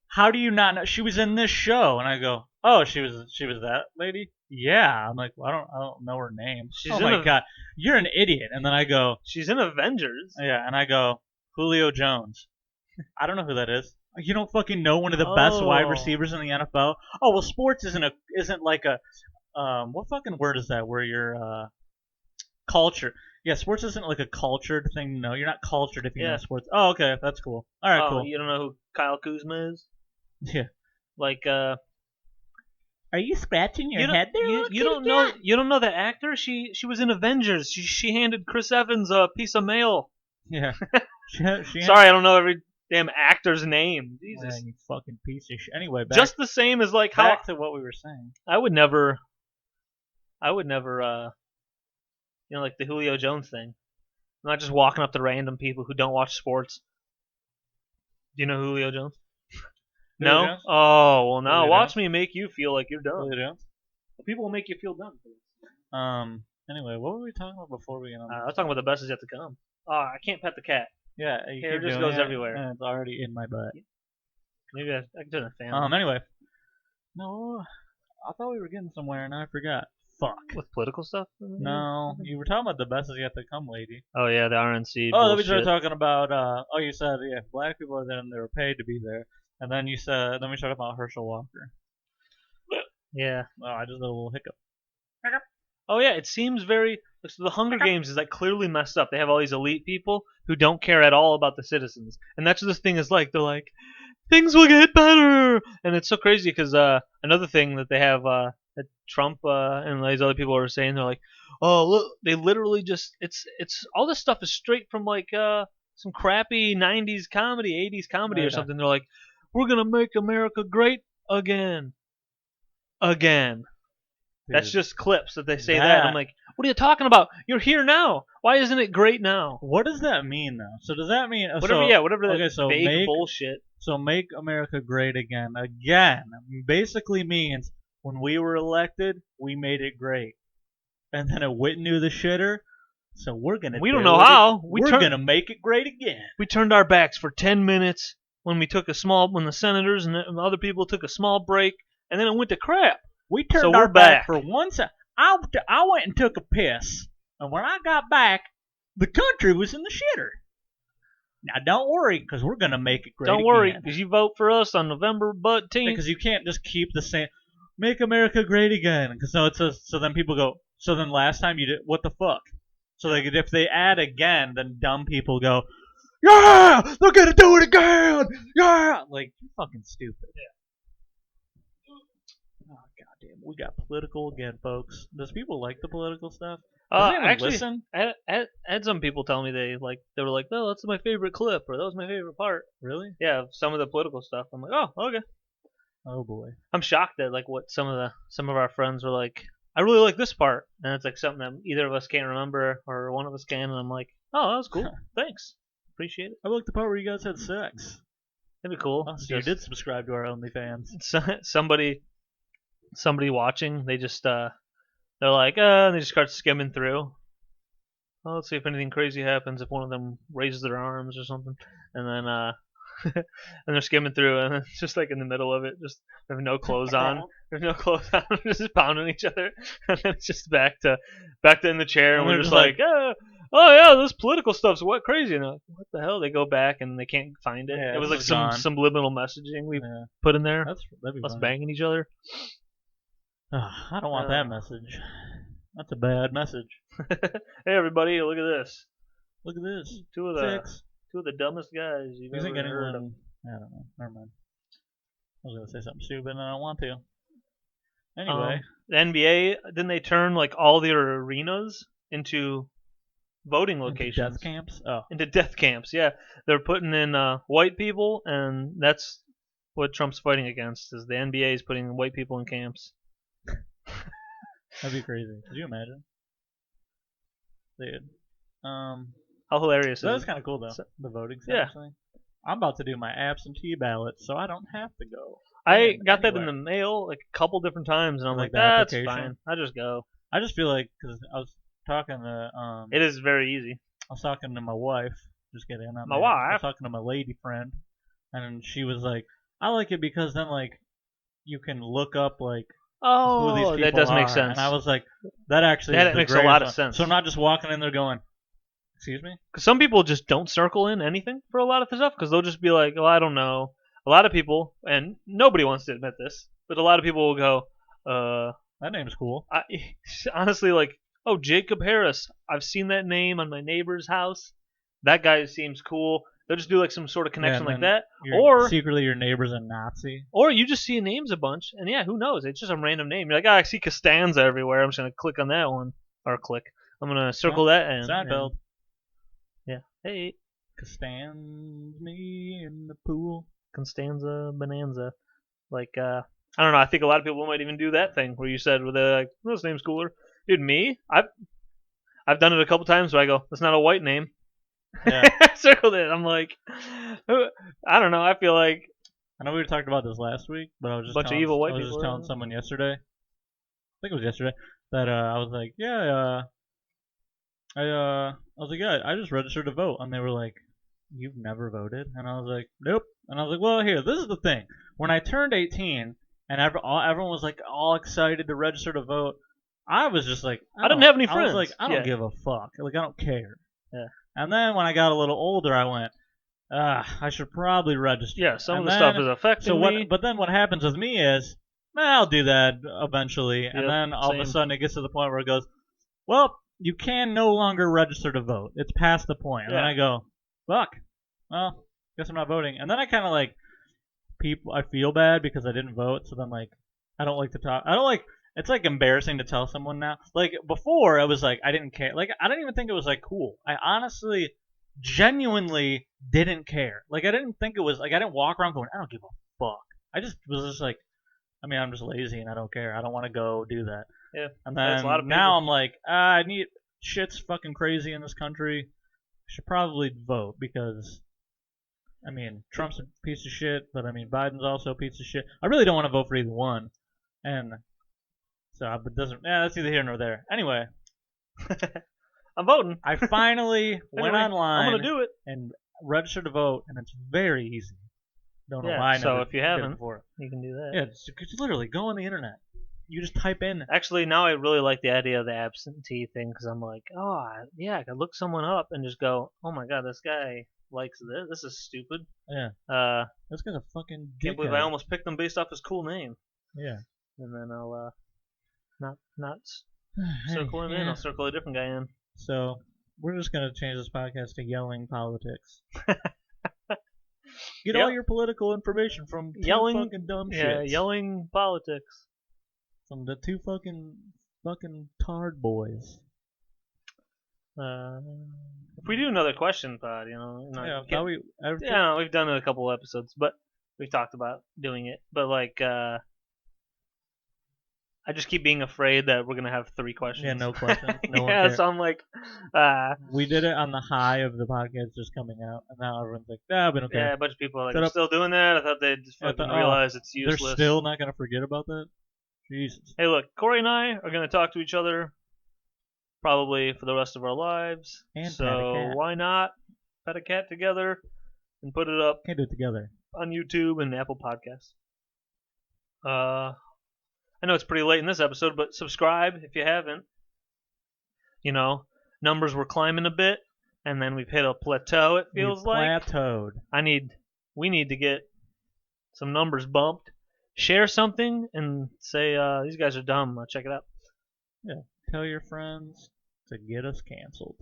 How do you not know? She was in this show, and I go, oh, she was that lady. Yeah, I'm like, well, I don't know her name. She's oh my god, you're an idiot. And then I go, she's in Avengers. yeah, and I go, Julio Jones. I don't know who that is. You don't fucking know one of the best wide receivers in the NFL? Oh well, sports isn't like a what fucking word is that? Where you're culture. Yeah, sports isn't like a cultured thing. No, you're not cultured if you know sports. Oh, okay, that's cool. All right, cool. You don't know who Kyle Kuzma is? Yeah. Like, are you scratching your head there? You don't know. You don't know that actor? She was in Avengers. She handed Chris Evans a piece of mail. Yeah. Sorry, I don't know every damn actor's name. Jesus. Man, you fucking piece of shit. Anyway, just the same as like back to what we were saying. I would never. Like the Julio Jones thing. I'm not just walking up to random people who don't watch sports. Do you know Julio Jones? No? Jones? Oh, well, now Julio watch Jones? me make you feel like you're dumb. Julio Jones? People will make you feel dumb. Anyway, what were we talking about before we get on? I was talking about the best is yet to come. Oh, I can't pet the cat. Yeah, Hair just goes everywhere. And it's already in my butt. Maybe I can do it in a family. Anyway. No, I thought we were getting somewhere and I forgot. Fuck. With political stuff? No, you were talking about the best is yet to come, lady. Oh yeah, the RNC. Oh, then we started talking about. You said black people are there and they were paid to be there, and then we talked about Herschel Walker. Yeah. Oh, I just did a little hiccup. Oh yeah, it seems very. So the Hunger Games is like clearly messed up. They have all these elite people who don't care at all about the citizens, and that's what this thing is like. They're like, things will get better, and it's so crazy because another thing that they have that Trump and these other people are saying, they're like, oh look, they literally just it's all this stuff is straight from like some crappy 90s comedy, 80s comedy or something. They're like, we're gonna make America great again. Dude, that's just clips that they say that. And I'm like, what are you talking about? You're here now. Why isn't it great now? What does that mean though? So does that mean whatever? Whatever that vague make bullshit. So make America great again. Again basically means when we were elected, we made it great. And then it went into the shitter. So we're gonna We do don't know it. how. We're gonna make it great again. We turned our backs for 10 minutes when when the senators and the other people took a small break, and then it went to crap. We turned So our we're back back. for 1 second. I went and took a piss, and when I got back, the country was in the shitter. Now don't worry, because we're gonna make it great. Don't worry, again. because you vote for us on November 18th. Because you can't just keep the same. Make America great again. Because so then people go. So then last time you did what the fuck? So like if they add again, then dumb people go, yeah, they're gonna do it again. Yeah, like you're fucking stupid. Oh goddamn, we got political again, folks. Does people like the political stuff? Does anyone Actually, listen? I had some people tell me they were like, "Oh, that's my favorite clip," or "That was my favorite part." Really? Yeah, some of the political stuff. I'm like, "Oh, okay." Oh boy. I'm shocked at like what some of our friends were like. I really like this part, and it's like something that either of us can't remember or one of us can, and I'm like, "Oh, that was cool. Thanks, appreciate it. I like the part where you guys had sex. That'd be cool." Oh, so you did subscribe to our OnlyFans. Somebody watching, they just they're like, and they just start skimming through. Oh, let's see if anything crazy happens if one of them raises their arms or something, and then and they're skimming through, and it's just like in the middle of it, just they have no clothes on. There's no clothes on, just pounding each other, and then it's just back to in the chair, and And we're they're just just like, oh yeah, this political stuff's what crazy, and like, what the hell? They go back and they can't find it. Yeah, It was like it's some gone. subliminal messaging we Yeah, put in there, that'd be us funny. banging each other. I don't want that message. That's a bad message. Hey everybody, look at this. Look at this. Two of the dumbest guys you've You think ever heard of. anyone? I don't know. Never mind. I was gonna say something stupid, and I don't want to. Anyway, The NBA, didn't they turn like all their arenas into voting locations? death camps. Oh, Into death camps, yeah. They're putting in white people, and that's what Trump's fighting against. Is the NBA is putting white people in camps. that'd be crazy. Could you imagine? Dude. How hilarious That is was it? kind of cool though. So- The voting Yeah. thing. I'm about to do my absentee ballot, so I don't have to go. I got that in anywhere. the mail like a couple different times, and I'm Like like, the that's application? fine. I just go. I just feel like because I was talking to It is very easy. I was talking to my wife. Just kidding. Not My I wife? was talking to my lady friend, and she was like, "I like it because then like you can look up like who these Oh, people that does are." make sense. And I was like, "That actually That is the makes a greatest lot of one." sense. So I'm not just walking in there going, "Excuse me." Because some people just don't circle in anything for a lot of the stuff because they'll just be like, "Oh, I don't know." A lot of people, and nobody wants to admit this, but a lot of people will go, That name's cool. I, honestly, like, "Oh, Jacob Harris. I've seen that name on my neighbor's house. That guy seems cool." They'll just do like some sort of connection Yeah, like and that, then or secretly your neighbor's a Nazi. you just see names a bunch, and yeah, who knows? It's just a random name. You're like, "Oh, I see Costanza everywhere. I'm just gonna click on that one, or click. I'm gonna circle that and Seinfeld. yeah. Hey, Stands me in the pool. Constanza Bonanza. Like, I don't know. I think a lot of people might even do that thing where you said, "Where they're like, oh, this name's cooler." Dude, me, I've done it a couple times where I go, "That's not a white name." Yeah. I circled it. I'm like, I don't know. I feel like I know we talked about this last week, but I was just Bunch of telling, evil white I was just people, telling yeah. someone yesterday. I think it was yesterday that I was like, yeah, I was like, yeah, I just registered to vote, and they were like, you've never voted, and I was like, nope, and I was like, well, here, this is the thing. When I turned 18, and everyone was like all excited to register to vote, I was just like, I didn't have any I was friends. like, I don't Yeah. give a fuck. Like, I don't care. Yeah. And then when I got a little older, I went, I should probably register. Yeah, some And of the then- stuff is affecting So me. what? But then what happens with me is, I'll do that eventually, and Yep, then all of same. a sudden it gets to the point where it goes, well, you can no longer register to vote. It's past the point. And then Yeah. I go, fuck. Well, guess I'm not voting. And then I kind of like I feel bad because I didn't vote. So then like I don't like to talk. I don't like. It's like embarrassing to tell someone now. Like before, I was like I didn't care. Like I didn't even think it was like cool. I honestly, genuinely didn't care. Like I didn't think it was like I didn't walk around going I don't give a fuck. I just was just like, I mean I'm just lazy and I don't care. I don't want to go do that. Yeah, And that's then a lot of now people. I'm like I need shit's fucking crazy in this country. I should probably vote because I mean, Trump's a piece of shit, but I mean, Biden's also a piece of shit. I really don't want to vote for either one, and so it doesn't. Yeah, that's neither here nor there. Anyway, I'm voting. I finally went Anyway, online I'm gonna do it. and registered to vote, and it's very easy. Don't know Yeah, why I so never if you did it haven't, before. You can do that. Yeah, just literally go on the internet. You just type in. Actually, now I really like the idea of the absentee thing because I'm like, oh, yeah, I could look someone up and just go, oh my god, this guy likes this. This is stupid. Yeah. This guy's a fucking dickhead. Can't believe I almost picked him based off his cool name. Yeah. And then I'll not circle him in. I'll circle a different guy in. So we're just gonna change this podcast to yelling politics. Get all your political information from two fucking dumb shits. Yeah, yelling politics. From the two fucking tard boys. If we do another question pod, we've done it a couple episodes, but we've talked about doing it. But like, I just keep being afraid that we're gonna have 3 questions. Yeah, no questions. No one yeah, cares. so I'm like, we did it on the high of the podcast just coming out, and now everyone's like, we don't care. Yeah, a bunch of people are like, we're still doing that. I thought they'd just fucking realize it's useless. They're still not gonna forget about that. Jesus. Hey, look, Corey and I are gonna talk to each other probably for the rest of our lives. And so why not pet a cat together and put it up? Can't do it together. On YouTube and Apple Podcasts. I know it's pretty late in this episode, but subscribe if you haven't. You know, numbers were climbing a bit, and then we've hit a plateau. It feels like plateaued. We need to get some numbers bumped. Share something and say these guys are dumb. Check it out. Yeah, tell your friends to get us canceled.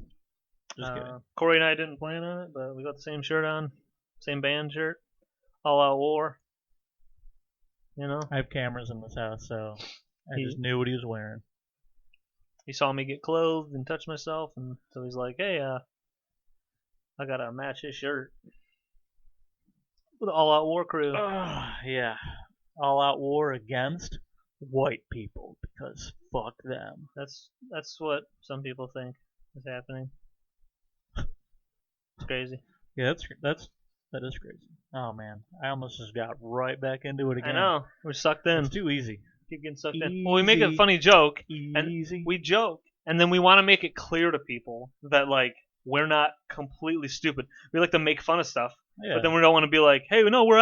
Just kidding. Corey and I didn't plan on it, but we got the same shirt on, same band shirt, All Out War. You know, I have cameras in this house, so I just knew what he was wearing. He saw me get clothed and touch myself, and so he's like, "Hey, I gotta match his shirt with the All Out War crew." Yeah, All Out War against white people because fuck them. That's what some people think is happening. It's crazy. Yeah, that is crazy. Oh man, I almost just got right back into it again. I know, we're sucked in. It's too easy. Keep getting sucked in. Well, we make a funny joke, and we joke, and then we want to make it clear to people that like we're not completely stupid. We like to make fun of stuff, but then we don't want to be like, hey, no, we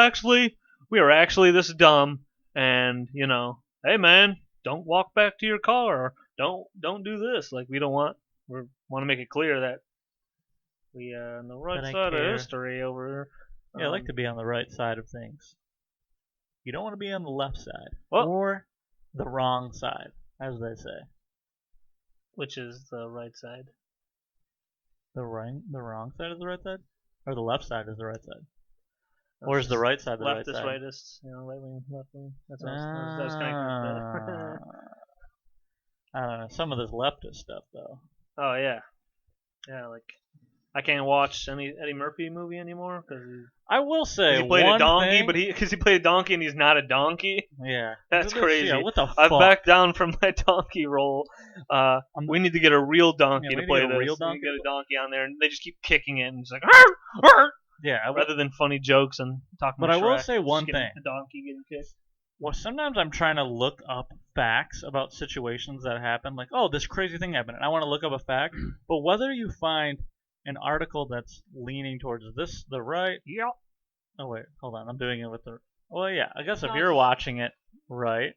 are actually this dumb, and hey man, don't walk back to your car, or don't do this. Like we want to make it clear that we are on the right side of history over here. Yeah, I like to be on the right side of things. You don't want to be on the left side. Or the wrong side, as they say. Which is the right side? The wrong side is the right side? Or the left side is the right side? Or is the right side the right side? Leftist, rightist, right wing, left wing. That's what I was kind of I don't know. Some of this leftist stuff, though. Oh, yeah. Yeah, like, I can't watch any Eddie Murphy movie anymore because I will say he played a donkey, but because he played a donkey and he's not a donkey. Yeah, that's crazy. Yeah, what the fuck? I've backed down from my donkey role. We need to get a real donkey to play this. We get a donkey on there, and they just keep kicking it, and it's like, arr, arr! Yeah. Rather than funny jokes and talking. But I will say one thing: the donkey getting kicked. Well, sometimes I'm trying to look up facts about situations that happen, like, oh, this crazy thing happened, and I want to look up a fact. But whether you find an article that's leaning towards the right. Yep. Oh wait, hold on. I'm doing it with the. Well, yeah. I guess if you're watching it right,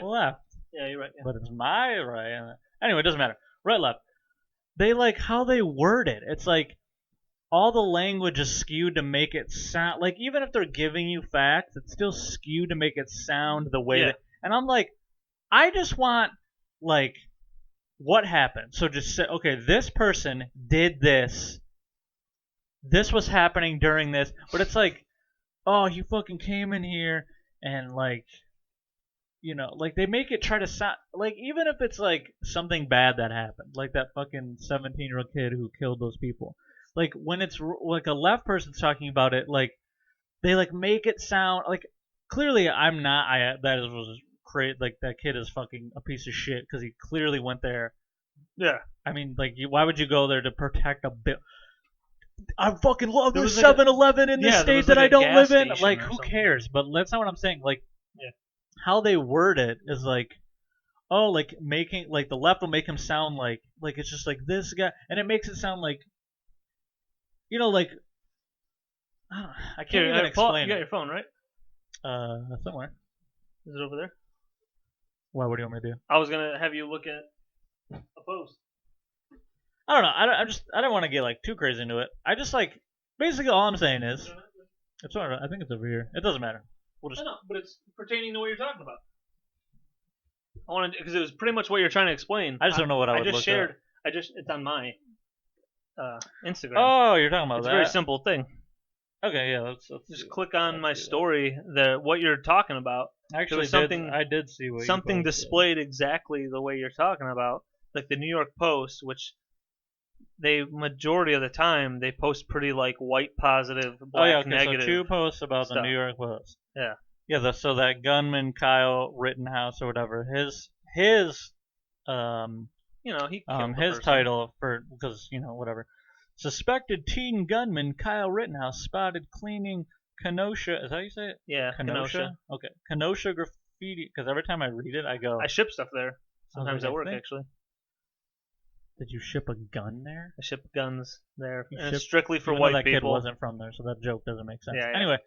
left. Yeah, you're right. Yeah. But it's my right. Anyway, it doesn't matter. Right, left. They like how they word it. It's like all the language is skewed to make it sound like even if they're giving you facts, it's still skewed to make it sound the way that. And I'm like, I just want like. What happened? So just say, okay, this person did this. This was happening during this. But it's like, oh, you fucking came in here and like, like they make it try to sound, like even if it's like something bad that happened, like that fucking 17-year-old kid who killed those people. Like when it's like a left person's talking about it, like they like make it sound like clearly I'm not, was create like that kid is fucking a piece of shit because he clearly went there. Yeah. I mean, like, why would you go there to protect I fucking love There this was like 7-Eleven in this there state was that like I a don't gas live in. station Like, or who something. cares? But that's not what I'm saying. Like, Yeah. how they word it is like, oh, like making like the left will make him sound like it's just like this guy, and it makes it sound like, like I can't Here, even Paul, explain you got it. your phone, right? Somewhere. Is it over there? Why? What do you want me to do? I was gonna have you look at a post. I don't know. I don't want to get like too crazy into it. I just like basically all I'm saying is it's all right. I think it's over here. It doesn't matter. We'll I just. know, but it's pertaining to what you're talking about. I wanted because it was pretty much what you're trying to explain. I just don't know what I would just look shared. up. It's on my Instagram. Oh, you're talking about It's that. a very simple thing. Okay, yeah. Let's Just click on my do that. story. What you're talking about. Actually, I did see what something you posted. displayed exactly the way you're talking about, like the New York Post, which they majority of the time they post pretty like white positive, black Oh yeah, okay. negative. So 2 posts about stuff. the New York Post. Yeah. Yeah. So that gunman Kyle Rittenhouse or whatever, his his he killed the his person. title for because whatever. Suspected teen gunman Kyle Rittenhouse spotted cleaning Kenosha. Is that how you say it? Yeah, Kenosha. Okay, Kenosha graffiti. Because every time I read it, I go. I ship stuff there. Sometimes like, at work, actually. Did you ship a gun there? I ship guns there, You and ship- it's strictly for Even though white that people. kid wasn't from there, so that joke doesn't make sense. Yeah, yeah. Anyway.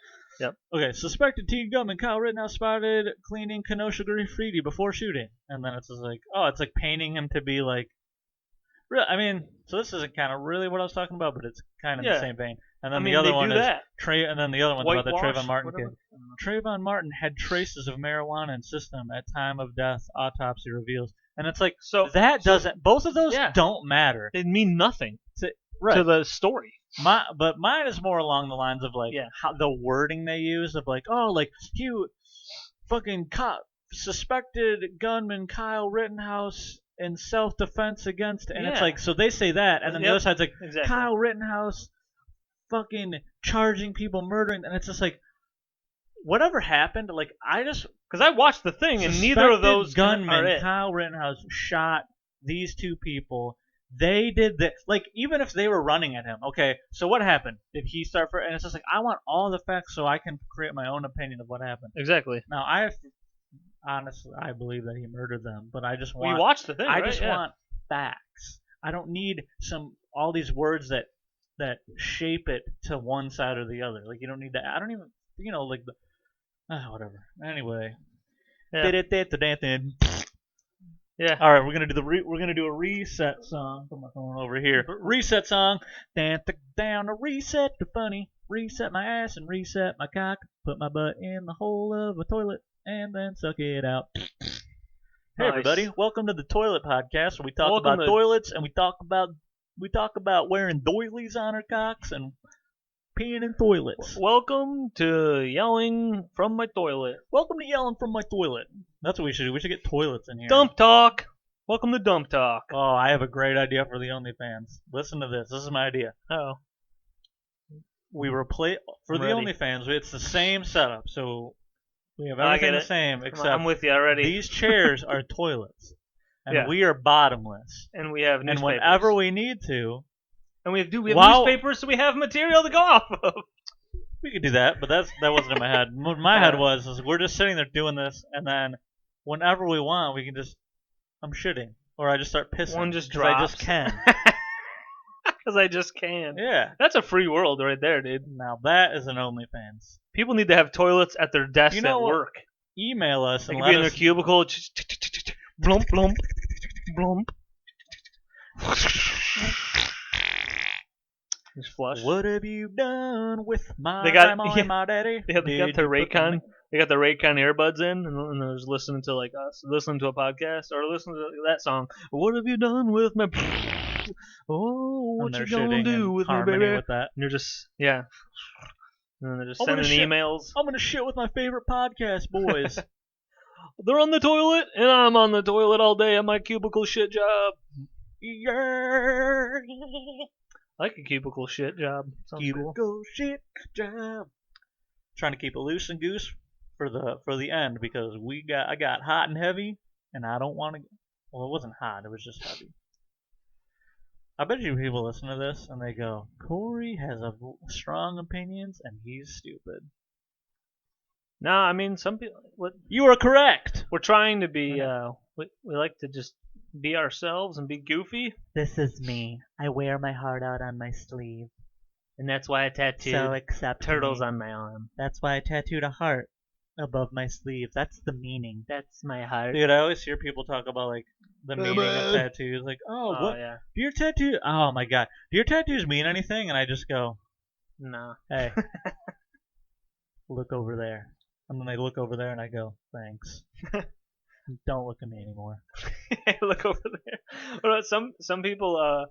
Yep. Okay, suspected teen gunman Kyle Rittenhouse spotted cleaning Kenosha graffiti before shooting, and then it's just like, it's like painting him to be like. I mean, so this isn't kind of really what I was talking about, but it's kind of in the same vein. And then the other one is and then the other one's about the Trayvon Martin kid. Trayvon Martin had traces of marijuana in system at time of death. Autopsy reveals, and it's like doesn't. Both of those don't matter. They mean nothing to the story. But mine is more along the lines of like how the wording they use of like you fucking cop suspected gunman Kyle Rittenhouse in self-defense against, and it's like, so they say that, and then the other side's like, Kyle Rittenhouse fucking charging people, murdering, and it's just like, whatever happened, like, because I watched the thing, and neither of those gunmen, Kyle Rittenhouse shot these 2 people. They did that, like, even if they were running at him, okay, so what happened? Did he start and it's just like, I want all the facts so I can create my own opinion of what happened. Exactly. Now, honestly, I believe that he murdered them, but I just want. We watched the thing. I just want facts. I don't need all these words that shape it to one side or the other. Like, you don't need that. I don't even like whatever. Anyway. Yeah. All right, we're gonna do a reset song. Put my phone over here. Reset song. Down a reset to funny. Reset my ass and reset my cock. Put my butt in the hole of a toilet and then suck it out. Hey everybody, welcome to the Toilet Podcast, where we talk about toilets and we talk about wearing doilies on our cocks and peeing in toilets. Welcome to yelling from my toilet. Welcome to yelling from my toilet. That's what we should do. We should get toilets in here. Dump talk. Welcome to dump talk. Oh, I have a great idea for the OnlyFans. Listen to this. This is my idea. Oh. We replace for the OnlyFans. It's the same setup, so we have everything the same. Except I'm with you already. These chairs are toilets, and we are bottomless. And we have newspapers. And whenever we need to, and we have newspapers, so we have material to go off of. We could do that, but that wasn't in my head. What my head was we're just sitting there doing this, and then whenever we want, we can just I'm shitting, or I just start pissing. One just drops. I just can. Because I just can. Yeah. That's a free world right there, dude. Now that is an OnlyFans. People need to have toilets at their desks at work. Email us they and can be in their cubicle. Blump, blump, blump. Just flush. What have you done with my grandma and my daddy? They got the Raycon. They got the Raycon earbuds in, and they're just listening to like us, listening to a podcast, or listening to that song. What have you done with my? Oh, what you gonna do with me, baby? With that. And you're just And then they're just sending emails. I'm gonna shit with my favorite podcast, boys. They're on the toilet, and I'm on the toilet all day at my cubicle shit job. Yeah. I like a cubicle shit job. Sounds cubicle cool. Shit job. Trying to keep it loose and goose for the end because I got hot and heavy, and I don't want to. Well, it wasn't hot. It was just heavy. I bet you people listen to this and they go, Corey has strong opinions and he's stupid. No, I mean some people. You are correct. We're trying to be. We like to just be ourselves and be goofy, This is me. I wear my heart out on my sleeve. and that's why I tattooed So accept turtles me. on my arm. That's why I tattooed a heart above my sleeve. That's the meaning. That's my heart. Dude, I always hear people talk about like the meaning of tattoos. Like, Oh what? yeah. Do your tattoo? Oh my god. Do your tattoos mean anything? And I just go, No. hey, look over there. And then they look over there and I go, thanks. Don't look at me anymore. Look over there. What about some people? A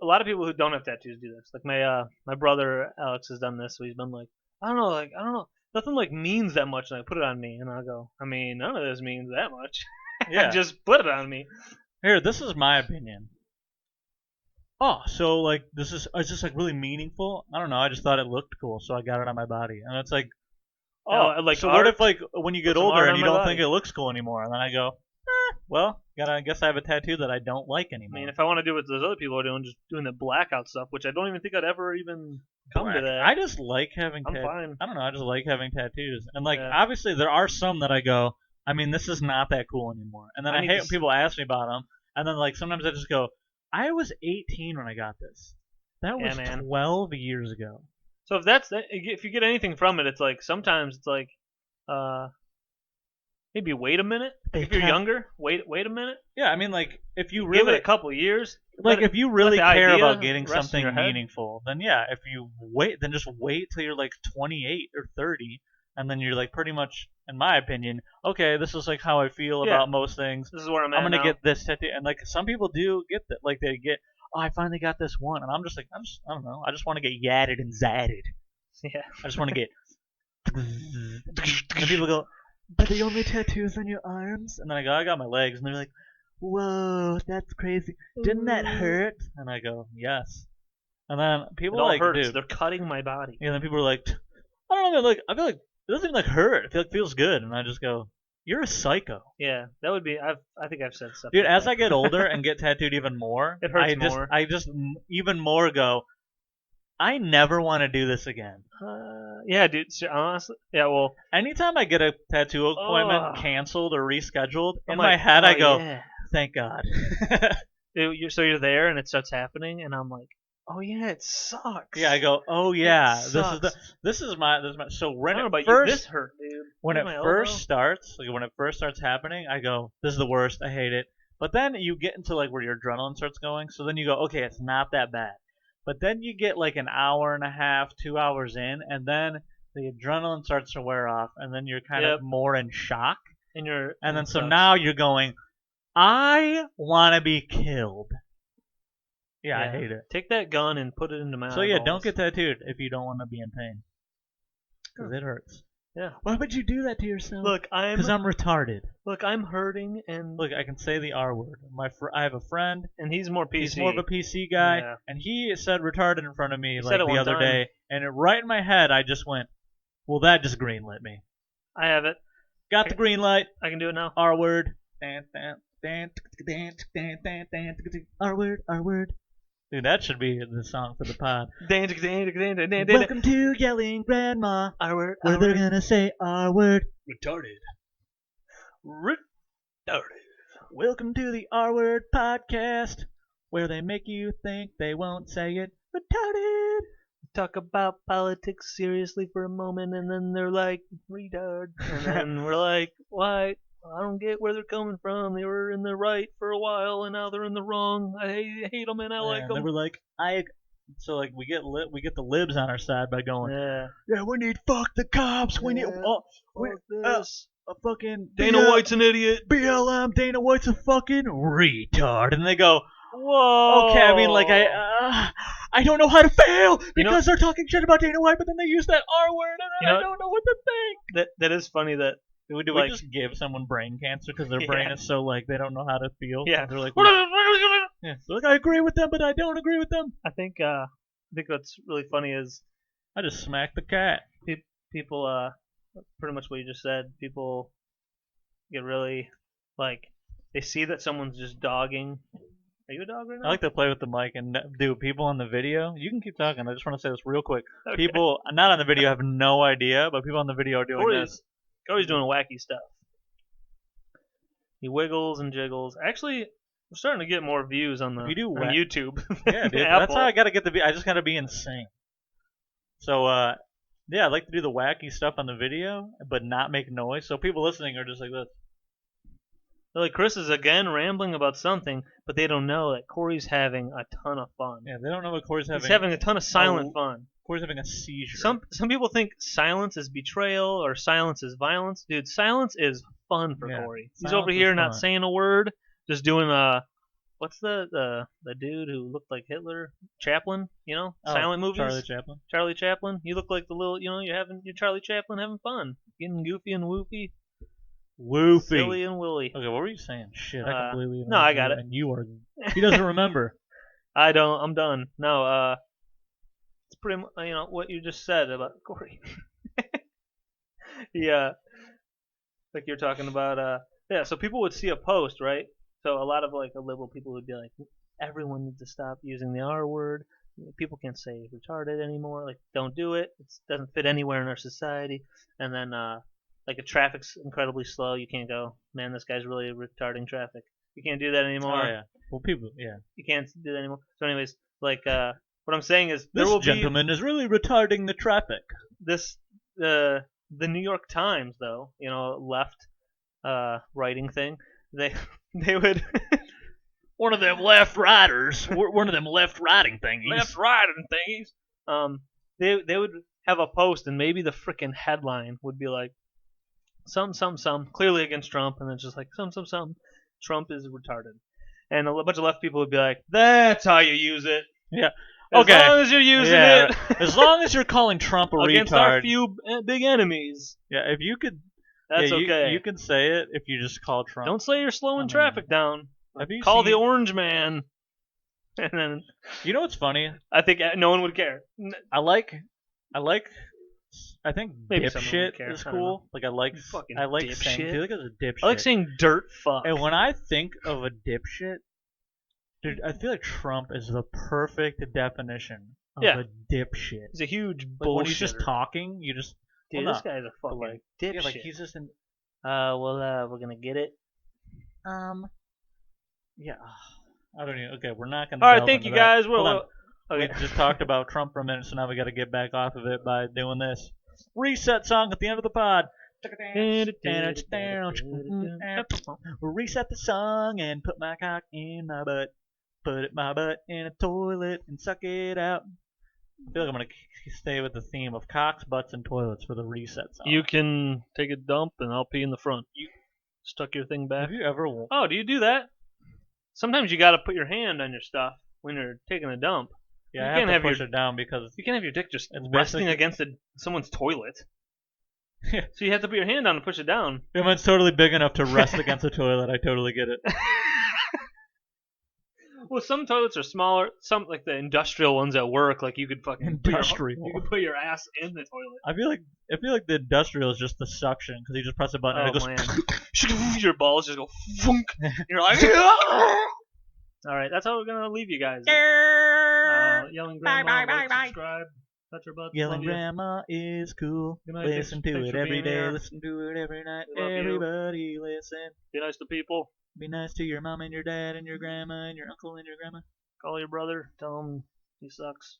lot of people who don't have tattoos do this. Like my brother Alex has done this. So he's been like, I don't know, nothing like means that much, and I put it on me, and I go, I mean, none of this means that much. Yeah. Just put it on me. Here, this is my opinion. Oh, so like this is just like really meaningful? I don't know. I just thought it looked cool, so I got it on my body. And it's like, oh, like so art? what if like when you get Put some older art and on you my don't body. think it looks cool anymore? And then I go, well, I guess I have a tattoo that I don't like I anymore. mean, if I want to do what those other people are doing, just doing the blackout stuff, which I don't even think I'd ever even come to that. I just like having I'm fine. I don't know, I just like having tattoos. And like Yeah. obviously there are some that I go, I mean, this is not that cool anymore. And then I I need hate to when people ask me about them. And then like sometimes I just go, I was 18 when I got this. That Yeah, was man. 12 years ago. So if you get anything from it, it's like sometimes it's like, maybe wait a minute. If you're younger, wait a minute. Yeah, I mean like if you Give really it a couple years. like if you really the care idea about getting rest in something your head. meaningful, then yeah, if you wait, then just wait till you're like 28 or 30, and then you're like pretty much, in my opinion, okay, this is like how I feel Yeah. about most things. This is where I'm I'm at gonna now. get this tattoo, and like some people do get that, like they get, oh, I finally got this one, and I'm just like, I don't know, I just want to get yadded and zatted. Yeah. I just want to get. And people go, but the only tattoos on your arms? And then I go, I got my legs, and they're like, whoa, that's crazy. Didn't that hurt? And I go, yes. And then people It all like, hurts. dude. They're cutting my body. And then people are like, I don't know, man, like I feel like it doesn't even like hurt. I feel like it feels good, and I just go, you're a psycho. Yeah, that would be. I think I've said stuff. Dude, like as that. I get older and get tattooed even more, It hurts more. more. I just even more go, I never want to do this again. Yeah, dude. Honestly, yeah. Well, anytime I get a tattoo appointment Ugh. canceled or rescheduled, I'm in like, my head I go, yeah. thank God. So you're there and it starts happening, and I'm like, oh yeah, it sucks. Yeah, I go, oh yeah, It this is my so when I don't know it about first you. This hurt, dude. when Look it at my first elbow. starts, like when it first starts happening, I go, this is the worst, I hate it. But then you get into like where your adrenaline starts going, so then you go, okay, it's not that bad. But then you get like an hour and a half, 2 hours in, and then the adrenaline starts to wear off, and then you're kind of more in shock. And then so now you're going, I want to be killed. Yeah, I hate it. Take that gun and put it into my So yeah, eyeballs. don't get tattooed if you don't want to be in pain, because it hurts. Yeah. Why would you do that to yourself? Look, Because I'm retarded. Look, I'm hurting, and Look, I can say the R word. I have a friend. and he's more PC. He's more of a PC guy, Yeah. and he said retarded in front of me He like said it the one other time. day, and right in my head I just went, well, that just greenlit me. I have it. Got the green light. I can do it now. R word. R word. R word. Dude, that should be the song for the pod. Welcome to Yelling Grandma, where they're gonna say R word. Retarded. Welcome to the R word podcast, where they make you think they won't say it. Retarded. Talk about politics seriously for a moment, and then they're like, retard. And then we're like, why? I don't get where they're coming from. They were in the right for a while, and now they're in the wrong. I hate them, and I like them. They were like, so like we get the libs on our side by going, yeah, we need fuck the cops. We need a fucking Dana White's an idiot. BLM. Dana White's a fucking retard. And they go, whoa. okay, I mean, like I don't know how to fail because they're talking shit about Dana White, but then they use that R word, and I don't know what to think. That is funny that. Do we just give someone brain cancer because their brain is so like they don't know how to feel? Yeah. They're like, yeah. So like I agree with them, but I don't agree with them. I think what's really funny is I just smacked the cat. People pretty much what you just said. People get really like they see that someone's just dogging Are you a dog right I now? like to play with the mic and do people on the video. You can keep talking. I just want to say this real quick. Okay. People not on the video have no idea, but people on the video are doing this. Corey's doing wacky stuff. He wiggles and jiggles. Actually, we're starting to get more views on If you do on YouTube. Yeah, dude. Apple. That's how I gotta get the. I just gotta be insane. So, yeah, I like to do the wacky stuff on the video, but not make noise. So people listening are just like this. Like Chris is again rambling about something, but they don't know that Corey's having a ton of fun. Yeah, they don't know what Corey's having. He's having a ton of silent fun. Corey's having a seizure. Some people think silence is betrayal or silence is violence. Dude, silence is fun for Corey. He's over here not saying a word, just doing what's the dude who looked like Hitler? Chaplin, silent movies. Charlie Chaplin. You look like the little, you're Charlie Chaplin having fun, getting goofy and woofy. Silly and Willy. Okay, what were you saying? Shit, I completely. No, I got it. And you are. He doesn't remember. I don't. I'm done. No, it's pretty much, what you just said about Corey. Yeah, like you're talking about. Yeah. So people would see a post, right? So a lot of like liberal people would be like, everyone needs to stop using the R word. People can't say retarded anymore. Like, don't do it. It doesn't fit anywhere in our society. And then like if traffic's incredibly slow, you can't go, man, this guy's really retarding traffic. You can't do that anymore. Oh, yeah. Well, people, yeah. You can't do that anymore. So anyways, like what I'm saying is this gentleman is really retarding the traffic. This the New York Times, though, left writing thing, they would one of them left riders, one of them left riding thingies. Left riding thingies. They would have a post, and maybe the freaking headline would be like, some, clearly against Trump, and then just like, some, Trump is retarded. And a bunch of left people would be like, that's how you use it. Yeah. As long as you're using it. As long as you're calling Trump a against retard. Our few big enemies. Yeah, if you could. That's okay. You can say it if you just call Trump. Don't say you're slowing traffic down. Call the orange man. And then. You know what's funny? I think no one would care. I think maybe dipshit is cool. Like I like dipshit. saying, dude, like a dipshit. I like saying dirt fuck. And when I think of a dipshit, dude, I feel like Trump is the perfect definition of a dipshit. He's a huge bullshitter. When he's just talking, you just dude, this guy's a fucking dipshit. Yeah, like he's just an. We're gonna get it. Yeah. I don't even. Okay, we're not gonna. All right, thank you guys. We just talked about Trump for a minute, so now we got to get back off of it by doing this reset song at the end of the pod. Reset the song and put my cock in my butt. Put my butt in a toilet and suck it out. I feel like I'm going to stay with the theme of cocks, butts, and toilets for the reset song. You can take a dump and I'll pee in the front. You stuck your thing back. Have you ever... Oh, do you do that? Sometimes you got to put your hand on your stuff when you're taking a dump. Yeah, you can't push it down because... You can't have your dick just resting against someone's toilet. Yeah. So you have to put your hand on and push it down. Yeah, mine's totally big enough to rest against the toilet. I totally get it. Well, some toilets are smaller. Some, like the industrial ones at work, like you could fucking you could put your ass in the toilet. I feel like the industrial is just the suction because you just press a button and it goes. Man. Your balls just go. Funk. You're like. All right, that's how we're gonna leave you guys. Yelling grandma, subscribe, touch your butt. Yelling grandma is cool. Listen to it every day. Listen to it every night. Everybody listen. Be nice to people. Be nice to your mom and your dad and your grandma and your uncle and your grandma. Call your brother. Tell him he sucks.